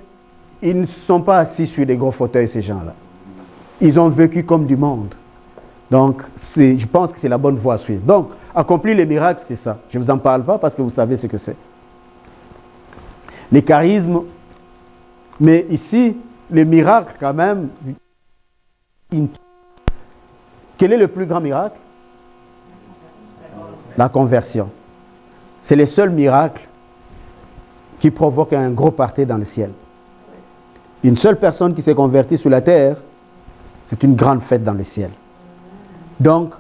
A: Ils ne sont pas assis sur des gros fauteuils, ces gens-là. Ils ont vécu comme du monde. Donc, je pense que c'est la bonne voie à suivre. Donc, accomplir les miracles, c'est ça. Je ne vous en parle pas parce que vous savez ce que c'est. Les charismes, mais ici, les miracles, quand même. Quel est le plus grand miracle? La conversion. C'est le seul miracle qui provoque un gros party dans le ciel. Une seule personne qui s'est convertie sur la terre, c'est une grande fête dans le ciel. Donc,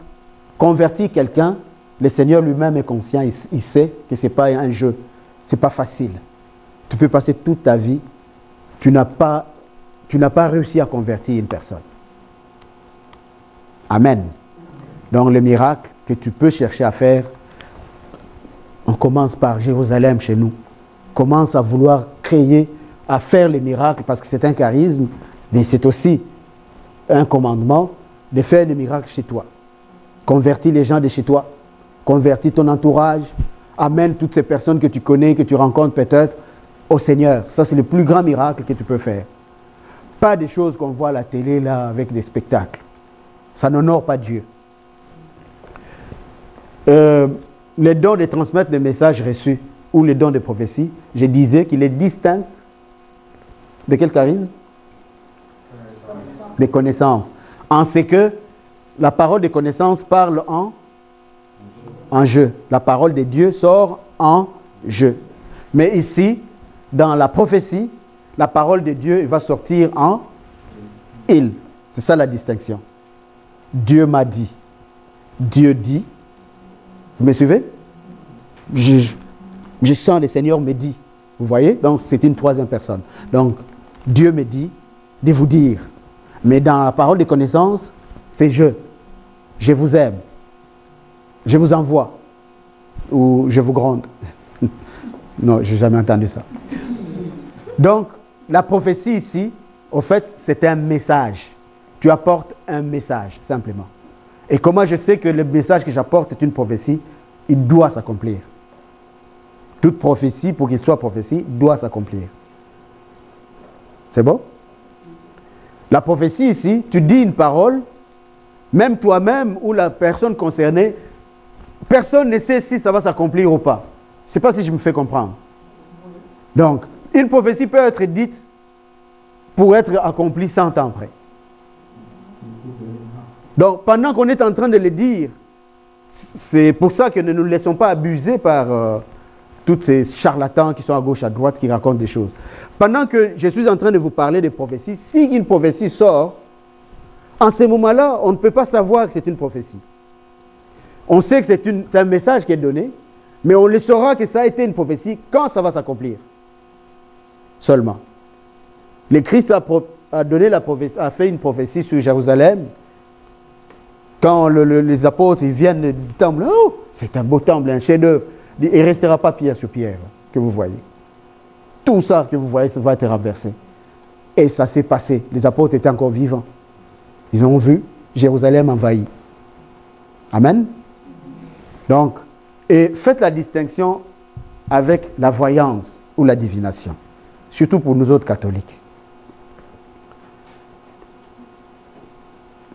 A: convertir quelqu'un, le Seigneur lui-même est conscient, il sait que ce n'est pas un jeu, ce n'est pas facile. Tu peux passer toute ta vie, tu n'as pas réussi à convertir une personne. Amen. Donc, le miracle que tu peux chercher à faire, on commence par Jérusalem chez nous. Commence à vouloir créer, à faire les miracles, parce que c'est un charisme, mais c'est aussi un commandement de faire des miracles chez toi. Convertis les gens de chez toi. Convertis ton entourage. Amène toutes ces personnes que tu connais, que tu rencontres peut-être, au Seigneur. Ça, c'est le plus grand miracle que tu peux faire. Pas des choses qu'on voit à la télé, là, avec des spectacles. Ça n'honore pas Dieu. Les dons de transmettre des messages reçus ou les dons de prophétie, je disais qu'il est distinct de quel charisme? Des connaissances. En ce que la parole des connaissances parle en jeu. La parole de Dieu sort en jeu. Mais ici, dans la prophétie, la parole de Dieu va sortir en il. C'est ça la distinction. Dieu m'a dit. Dieu dit. Vous me suivez? Je sens le Seigneur me dit. Vous voyez? Donc c'est une troisième personne. Donc Dieu me dit de vous dire. Mais dans la parole des connaissances, c'est je. Je vous aime. Je vous envoie. Ou je vous gronde. Non, je n'ai jamais entendu ça. Donc, la prophétie ici, au fait, c'est un message. Tu apportes un message, simplement. Et comment je sais que le message que j'apporte est une prophétie? Il doit s'accomplir. Toute prophétie, pour qu'il soit prophétie, doit s'accomplir. C'est bon? La prophétie ici, tu dis une parole, même toi-même ou la personne concernée, personne ne sait si ça va s'accomplir ou pas. Je ne sais pas si je me fais comprendre. Donc, une prophétie peut être dite pour être accomplie 100 ans après. Donc, pendant qu'on est en train de le dire, c'est pour ça que ne nous laissons pas abuser par tous ces charlatans qui sont à gauche, à droite, qui racontent des choses. Pendant que je suis en train de vous parler de prophéties, si une prophétie sort, en ce moment-là, on ne peut pas savoir que c'est une prophétie. On sait que c'est un message qui est donné, mais on le saura que ça a été une prophétie quand ça va s'accomplir. Seulement. Le Christ a donné a fait une prophétie sur Jérusalem. Quand les apôtres ils viennent du temple, oh, c'est un beau temple, un chef-d'œuvre. Il ne restera pas pierre sur pierre que vous voyez. Tout ça que vous voyez, ça va être renversé. Et ça s'est passé. Les apôtres étaient encore vivants. Ils ont vu Jérusalem envahie. Amen. Donc, et faites la distinction avec la voyance ou la divination. Surtout pour nous autres catholiques.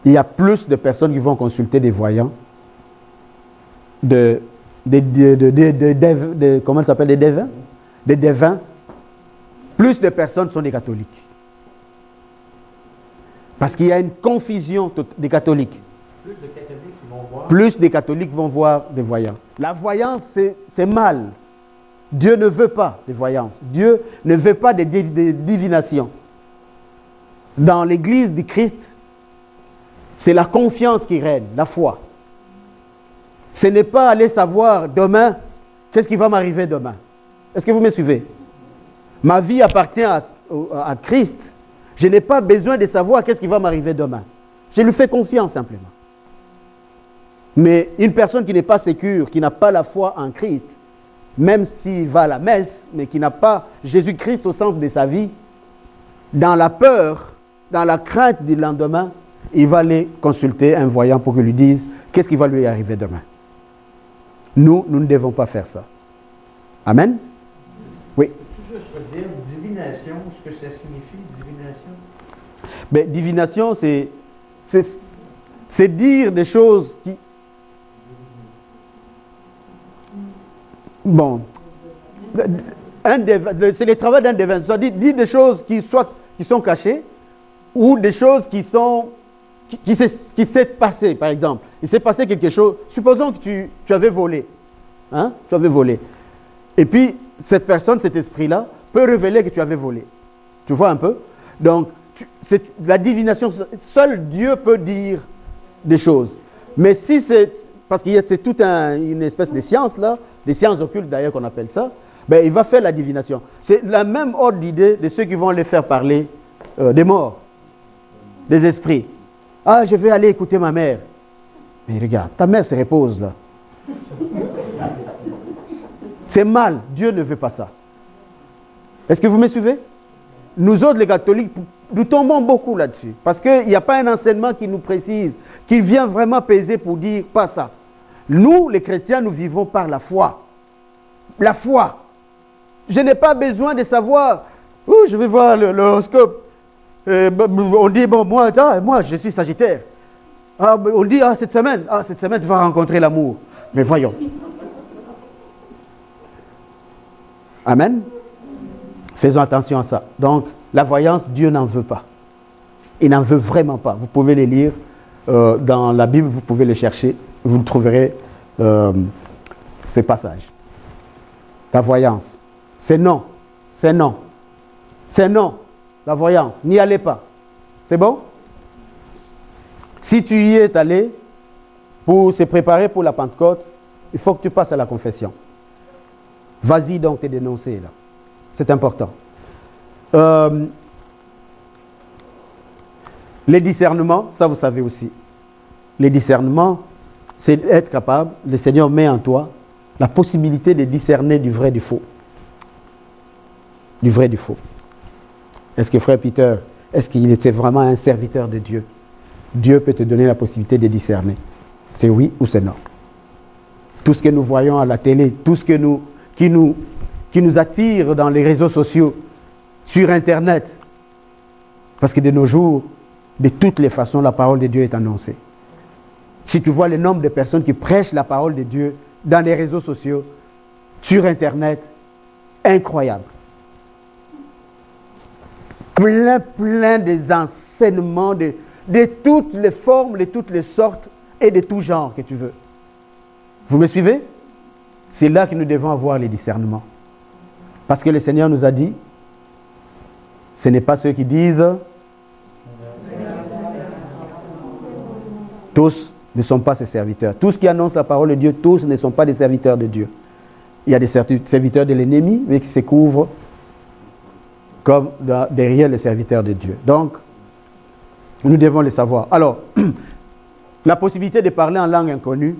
A: Il y a plus de personnes qui vont consulter des voyants, comment ça s'appelle, des devins? Des devins. Plus de personnes sont des catholiques. Parce qu'il y a une confusion des catholiques. Plus de catholiques vont voir des voyants. La voyance, c'est mal. Dieu ne veut pas de voyance. Dieu ne veut pas de divination. Dans l'église du Christ, c'est la confiance qui règne, la foi. Ce n'est pas aller savoir demain, qu'est-ce qui va m'arriver demain. Est-ce que vous me suivez? Ma vie appartient à Christ. Je n'ai pas besoin de savoir qu'est-ce qui va m'arriver demain. Je lui fais confiance simplement. Mais une personne qui n'est pas sécure, qui n'a pas la foi en Christ, même s'il va à la messe, mais qui n'a pas Jésus-Christ au centre de sa vie, dans la peur, dans la crainte du lendemain, il va aller consulter un voyant pour qu'il lui dise qu'est-ce qui va lui arriver demain. Nous ne devons pas faire ça. Amen? Oui.
F: Peux-tu juste dire divination, ce que ça signifie, divination?
A: Mais divination, c'est dire des choses qui... Bon. C'est le travail d'un devin. Ça dit des choses qui sont cachées ou des choses qui s'est passé, par exemple. Il s'est passé quelque chose. Supposons que tu avais volé. Hein? Tu avais volé. Et puis, cette personne, cet esprit-là, peut révéler que tu avais volé. Tu vois un peu? Donc, la divination, seul Dieu peut dire des choses. Mais si c'est... Parce qu'il y a toute une espèce de science, là, des sciences occultes d'ailleurs qu'on appelle ça, ben, il va faire la divination. C'est la même ordre d'idée de ceux qui vont les faire parler des morts, des esprits. Ah, je vais aller écouter ma mère. Mais regarde, ta mère se repose là. C'est mal, Dieu ne veut pas ça. Est-ce que vous me suivez? Nous autres, les catholiques, nous tombons beaucoup là-dessus. Parce qu'il n'y a pas un enseignement qui nous précise, qui vient vraiment peser pour dire pas ça. Nous, les chrétiens, nous vivons par la foi. La foi. Je n'ai pas besoin de savoir, oh, je vais voir l'horoscope. On dit, bon, moi, je suis Sagittaire. Ah, on dit, cette semaine, tu vas rencontrer l'amour. Mais voyons. Amen. Faisons attention à ça. Donc, la voyance, Dieu n'en veut pas. Il n'en veut vraiment pas. Vous pouvez les lire dans la Bible, vous pouvez les chercher. Vous trouverez ces passages. La voyance, c'est non. C'est non. C'est non. La voyance, n'y allez pas. C'est bon? Si tu y es allé pour se préparer pour la Pentecôte, il faut que tu passes à la confession. Vas-y donc te dénoncer là. C'est important. Les discernements, ça vous savez aussi. Les discernements, c'est être capable, le Seigneur met en toi la possibilité de discerner du vrai du faux. Du vrai du faux. Est-ce que frère Peter, est-ce qu'il était vraiment un serviteur de Dieu? Dieu peut te donner la possibilité de discerner. C'est oui ou c'est non. Tout ce que nous voyons à la télé, tout ce que qui nous attire dans les réseaux sociaux, sur Internet. Parce que de nos jours, de toutes les façons, la parole de Dieu est annoncée. Si tu vois le nombre de personnes qui prêchent la parole de Dieu dans les réseaux sociaux, sur Internet, incroyable. Plein des enseignements de toutes les formes, de toutes les sortes et de tout genre que tu veux. Vous me suivez? C'est là que nous devons avoir les discernements. Parce que le Seigneur nous a dit, ce n'est pas ceux qui disent, tous ne sont pas ses serviteurs. Tous qui annoncent la parole de Dieu, tous ne sont pas des serviteurs de Dieu. Il y a des serviteurs de l'ennemi, mais qui se couvrent comme derrière les serviteurs de Dieu. Donc, nous devons le savoir. Alors, la possibilité de parler en langue inconnue,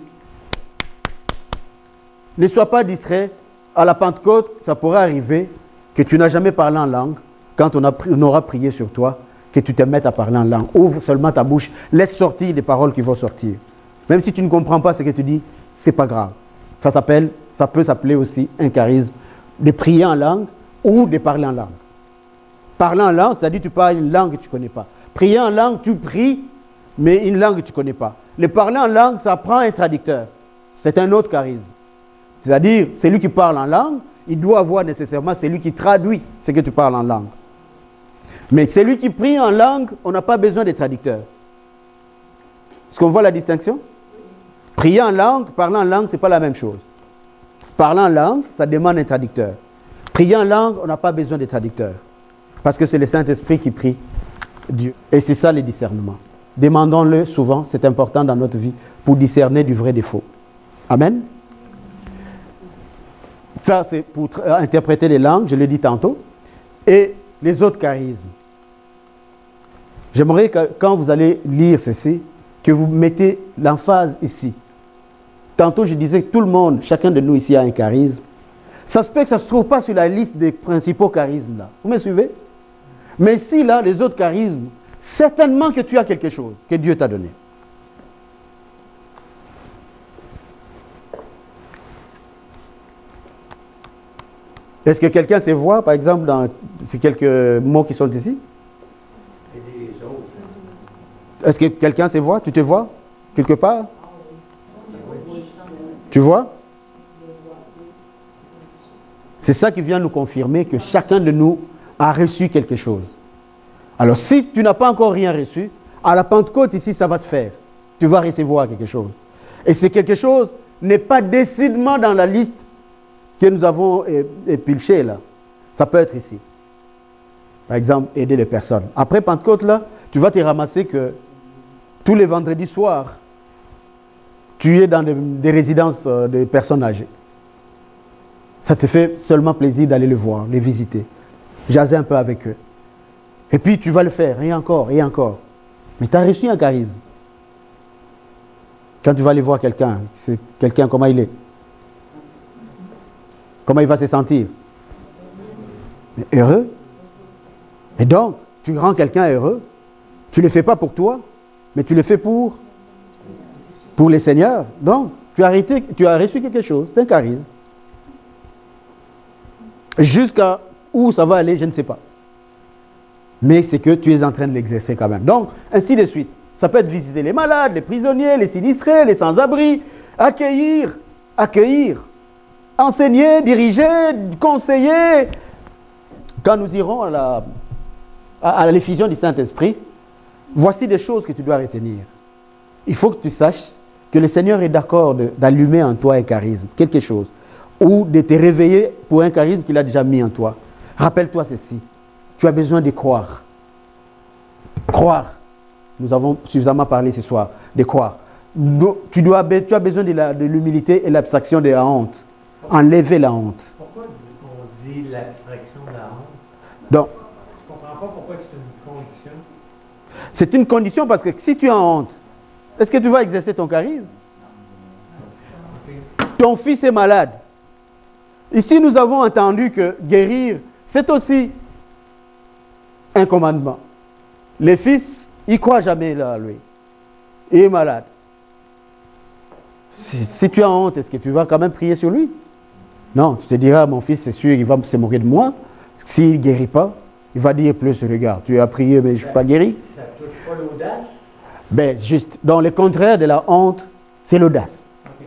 A: ne sois pas distrait. À la Pentecôte, ça pourrait arriver que tu n'as jamais parlé en langue. Quand on aura prié sur toi, que tu te mettes à parler en langue. Ouvre seulement ta bouche. Laisse sortir des paroles qui vont sortir. Même si tu ne comprends pas ce que tu dis, c'est pas grave. Ça peut s'appeler aussi un charisme de prier en langue ou de parler en langue. Parler en langue, ça dit tu parles une langue que tu ne connais pas. Prier en langue, tu pries, mais une langue que tu ne connais pas. Le parler en langue, ça prend un traducteur. C'est un autre charisme. C'est-à-dire, celui qui parle en langue, il doit avoir nécessairement celui qui traduit ce que tu parles en langue. Mais celui qui prie en langue, on n'a pas besoin de traducteur. Est-ce qu'on voit la distinction? Prier en langue, parler en langue, ce n'est pas la même chose. Parler en langue, ça demande un traducteur. Prier en langue, on n'a pas besoin de traducteur. Parce que c'est le Saint-Esprit qui prie Dieu. Et c'est ça le discernement. Demandons-le souvent, c'est important dans notre vie, pour discerner du vrai des faux. Amen. Ça, c'est pour interpréter les langues, je l'ai dit tantôt. Et les autres charismes. J'aimerais que quand vous allez lire ceci, que vous mettez l'emphase ici. tantôt je disais que tout le monde, chacun de nous ici a un charisme. Ça se peut que ça ne se trouve pas sur la liste des principaux charismes là. Vous me suivez? Mais si là, les autres charismes, certainement que tu as quelque chose que Dieu t'a donné. Est-ce que quelqu'un sait voir, par exemple, dans ces quelques mots qui sont ici?
F: Et des autres.
A: Est-ce que quelqu'un sait voir? Tu te vois quelque part? Tu vois? C'est ça qui vient nous confirmer que chacun de nous a reçu quelque chose. Alors, si tu n'as pas encore rien reçu, à la Pentecôte, ici, ça va se faire. Tu vas recevoir quelque chose. Et c'est quelque chose n'est pas décidément dans la liste que nous avons épilché là. Ça peut être ici. Par exemple, aider les personnes. Après Pentecôte, là, tu vas te ramasser que tous les vendredis soirs, tu es dans des résidences de personnes âgées. Ça te fait seulement plaisir d'aller les voir, les visiter, jaser un peu avec eux. Et puis tu vas le faire, et encore, et encore. Mais tu as reçu un charisme. Quand tu vas aller voir quelqu'un, c'est quelqu'un, comment il est? Comment il va se sentir? Heureux. Et donc, tu rends quelqu'un heureux. Tu ne le fais pas pour toi, mais tu le fais pour les seigneurs. Donc, tu as reçu quelque chose, c'est un charisme. Jusqu'à où ça va aller, je ne sais pas. Mais c'est que tu es en train de l'exercer quand même. Donc, ainsi de suite. Ça peut être visiter les malades, les prisonniers, les sinistrés, les sans-abri, accueillir, enseigner, diriger, conseiller. Quand nous irons à l'effusion du Saint-Esprit, voici des choses que tu dois retenir. Il faut que tu saches que le Seigneur est d'accord d'allumer en toi un charisme, quelque chose, ou de te réveiller pour un charisme qu'il a déjà mis en toi. Rappelle-toi ceci, tu as besoin de croire. Croire. Nous avons suffisamment parlé ce soir de croire. Tu as besoin de l'humilité et l'abstraction de la honte. Enlever la honte.
F: Pourquoi on dit l'abstraction de la honte?
A: Donc,
F: je ne comprends pas pourquoi c'est une condition.
A: C'est une condition parce que si tu as honte, est-ce que tu vas exercer ton charisme? Ton fils est malade. Ici, nous avons entendu que guérir, c'est aussi un commandement. Les fils, ils ne croient jamais là, lui. Il est malade. Si tu as honte, est-ce que tu vas quand même prier sur lui? Non, tu te diras, mon fils, c'est sûr, il va se moquer de moi. S'il ne guérit pas, il va dire plus, regarde, tu as prié, mais je ne suis pas guéri.
F: Ça ne touche pas l'audace?
A: Ben, juste, dans le contraire de la honte, c'est l'audace. Okay.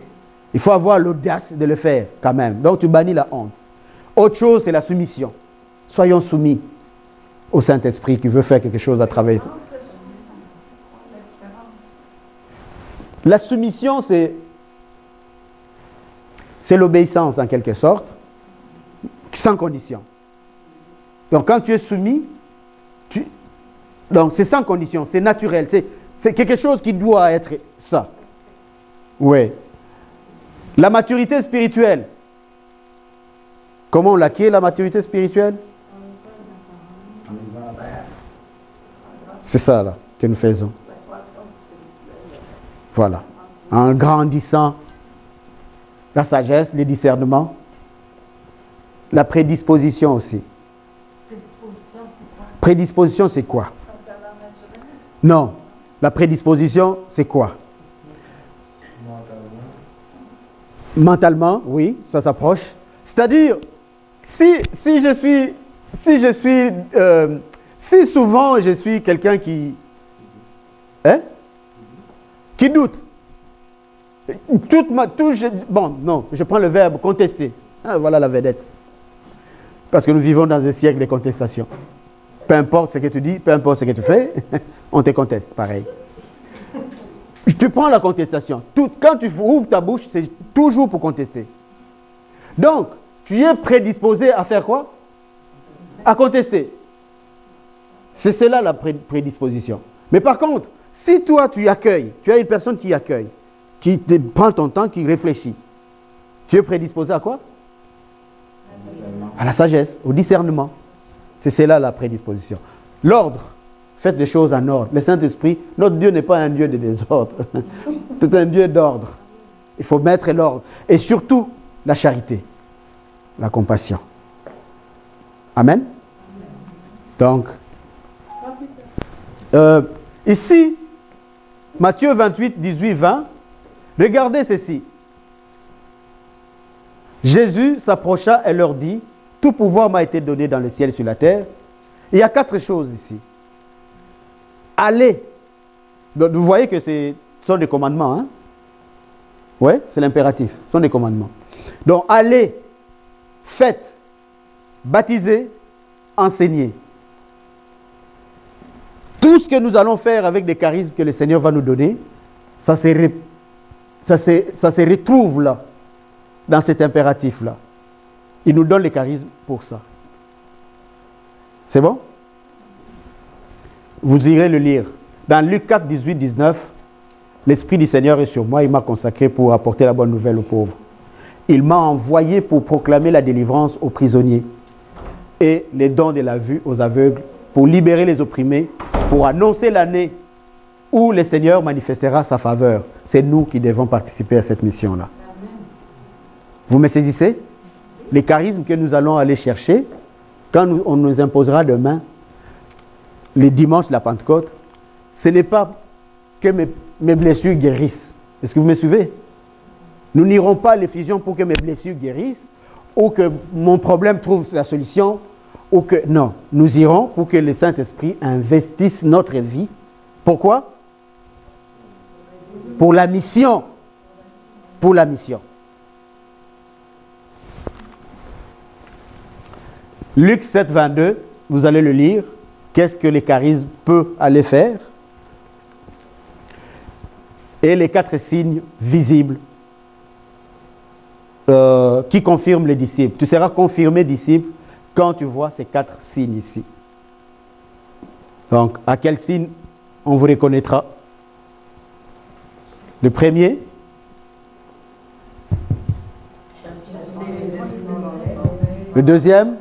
A: Il faut avoir l'audace de le faire, quand même. Donc, tu bannis la honte. Autre chose, c'est la soumission. Soyons soumis au Saint-Esprit qui veut faire quelque chose à travers. La soumission, c'est l'obéissance en quelque sorte, sans condition. Donc quand tu es soumis, donc c'est sans condition, c'est naturel, c'est quelque chose qui doit être ça. Oui. La maturité spirituelle. Comment on l'acquiert, la maturité spirituelle? C'est ça là que nous faisons. Voilà. En grandissant, la sagesse, le discernement, la prédisposition aussi. Prédisposition, c'est quoi? Non. La prédisposition, c'est quoi? Mentalement, oui, ça s'approche. C'est-à-dire, si souvent je suis quelqu'un qui doute. Bon, non, je prends le verbe contester. Ah, voilà la vedette. Parce que nous vivons dans un siècle de contestation. Peu importe ce que tu dis, peu importe ce que tu fais, on te conteste, pareil. Tu prends la contestation. Quand tu ouvres ta bouche, c'est toujours pour contester. Donc, tu es prédisposé à faire quoi? À contester. C'est cela la prédisposition. Mais par contre, si toi tu accueilles, tu as une personne qui accueille, qui te prend ton temps, qui réfléchit, tu es prédisposé à quoi? À la sagesse, au discernement. C'est cela la prédisposition. L'ordre, faites des choses en ordre. Le Saint-Esprit, notre Dieu n'est pas un Dieu de désordre. C'est un Dieu d'ordre. Il faut mettre l'ordre. Et surtout, la charité, la compassion. Amen. Donc, ici, Matthieu 28, 18, 20, regardez ceci. Jésus s'approcha et leur dit, « Tout pouvoir m'a été donné dans le ciel et sur la terre. » Il y a 4 choses ici. Allez. Donc, vous voyez que ce sont des commandements. Hein? Oui, c'est l'impératif. Ce sont des commandements. Donc, allez, faites, baptisez, enseignez. Tout ce que nous allons faire avec des charismes que le Seigneur va nous donner, ça se retrouve là, dans cet impératif-là. Il nous donne les charismes pour ça. C'est bon? Vous irez le lire. Dans Luc 4, 18, 19, l'Esprit du Seigneur est sur moi, il m'a consacré pour apporter la bonne nouvelle aux pauvres. Il m'a envoyé pour proclamer la délivrance aux prisonniers et les dons de la vue aux aveugles, pour libérer les opprimés, pour annoncer l'année où le Seigneur manifestera sa faveur. C'est nous qui devons participer à cette mission-là. Vous me saisissez? Les charismes que nous allons aller chercher, quand on nous imposera demain, les dimanches de la Pentecôte, ce n'est pas que mes blessures guérissent. Est-ce que vous me suivez? Nous n'irons pas à l'effusion pour que mes blessures guérissent, ou que mon problème trouve la solution, ou que... Non, nous irons pour que le Saint-Esprit investisse notre vie. Pourquoi? Pour la mission. Pour la mission. Luc 7, 22, vous allez le lire. Qu'est-ce que les charismes peuvent aller faire? Et les 4 signes visibles qui confirment les disciples. Tu seras confirmé disciple quand tu vois ces 4 signes ici. Donc, à quel signe on vous reconnaîtra? Le premier? Le deuxième?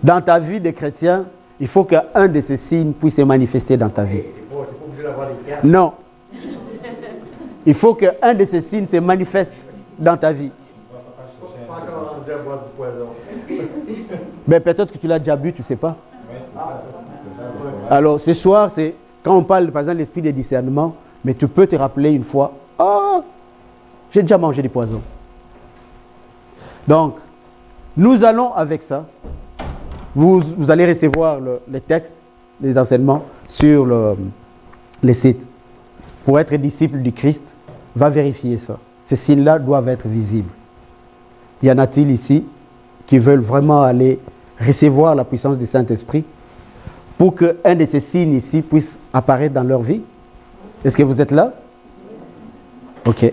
A: Dans ta vie de chrétien, il faut qu'un de ces signes puisse se manifester dans ta vie. Non. Il faut qu'un de ces signes se manifeste dans ta vie. Mais peut-être que tu l'as déjà bu, tu ne sais pas. Alors, ce soir, c'est quand on parle, par exemple, de l'esprit de discernement, mais tu peux te rappeler une fois, « Ah, j'ai déjà mangé du poison. » Donc, nous allons avec ça. Vous allez recevoir les textes, les enseignements sur les sites. Pour être disciple du Christ, va vérifier ça. Ces signes-là doivent être visibles. Y en a-t-il ici qui veulent vraiment aller recevoir la puissance du Saint-Esprit pour qu'un de ces signes ici puisse apparaître dans leur vie? Est-ce que vous êtes là? Ok.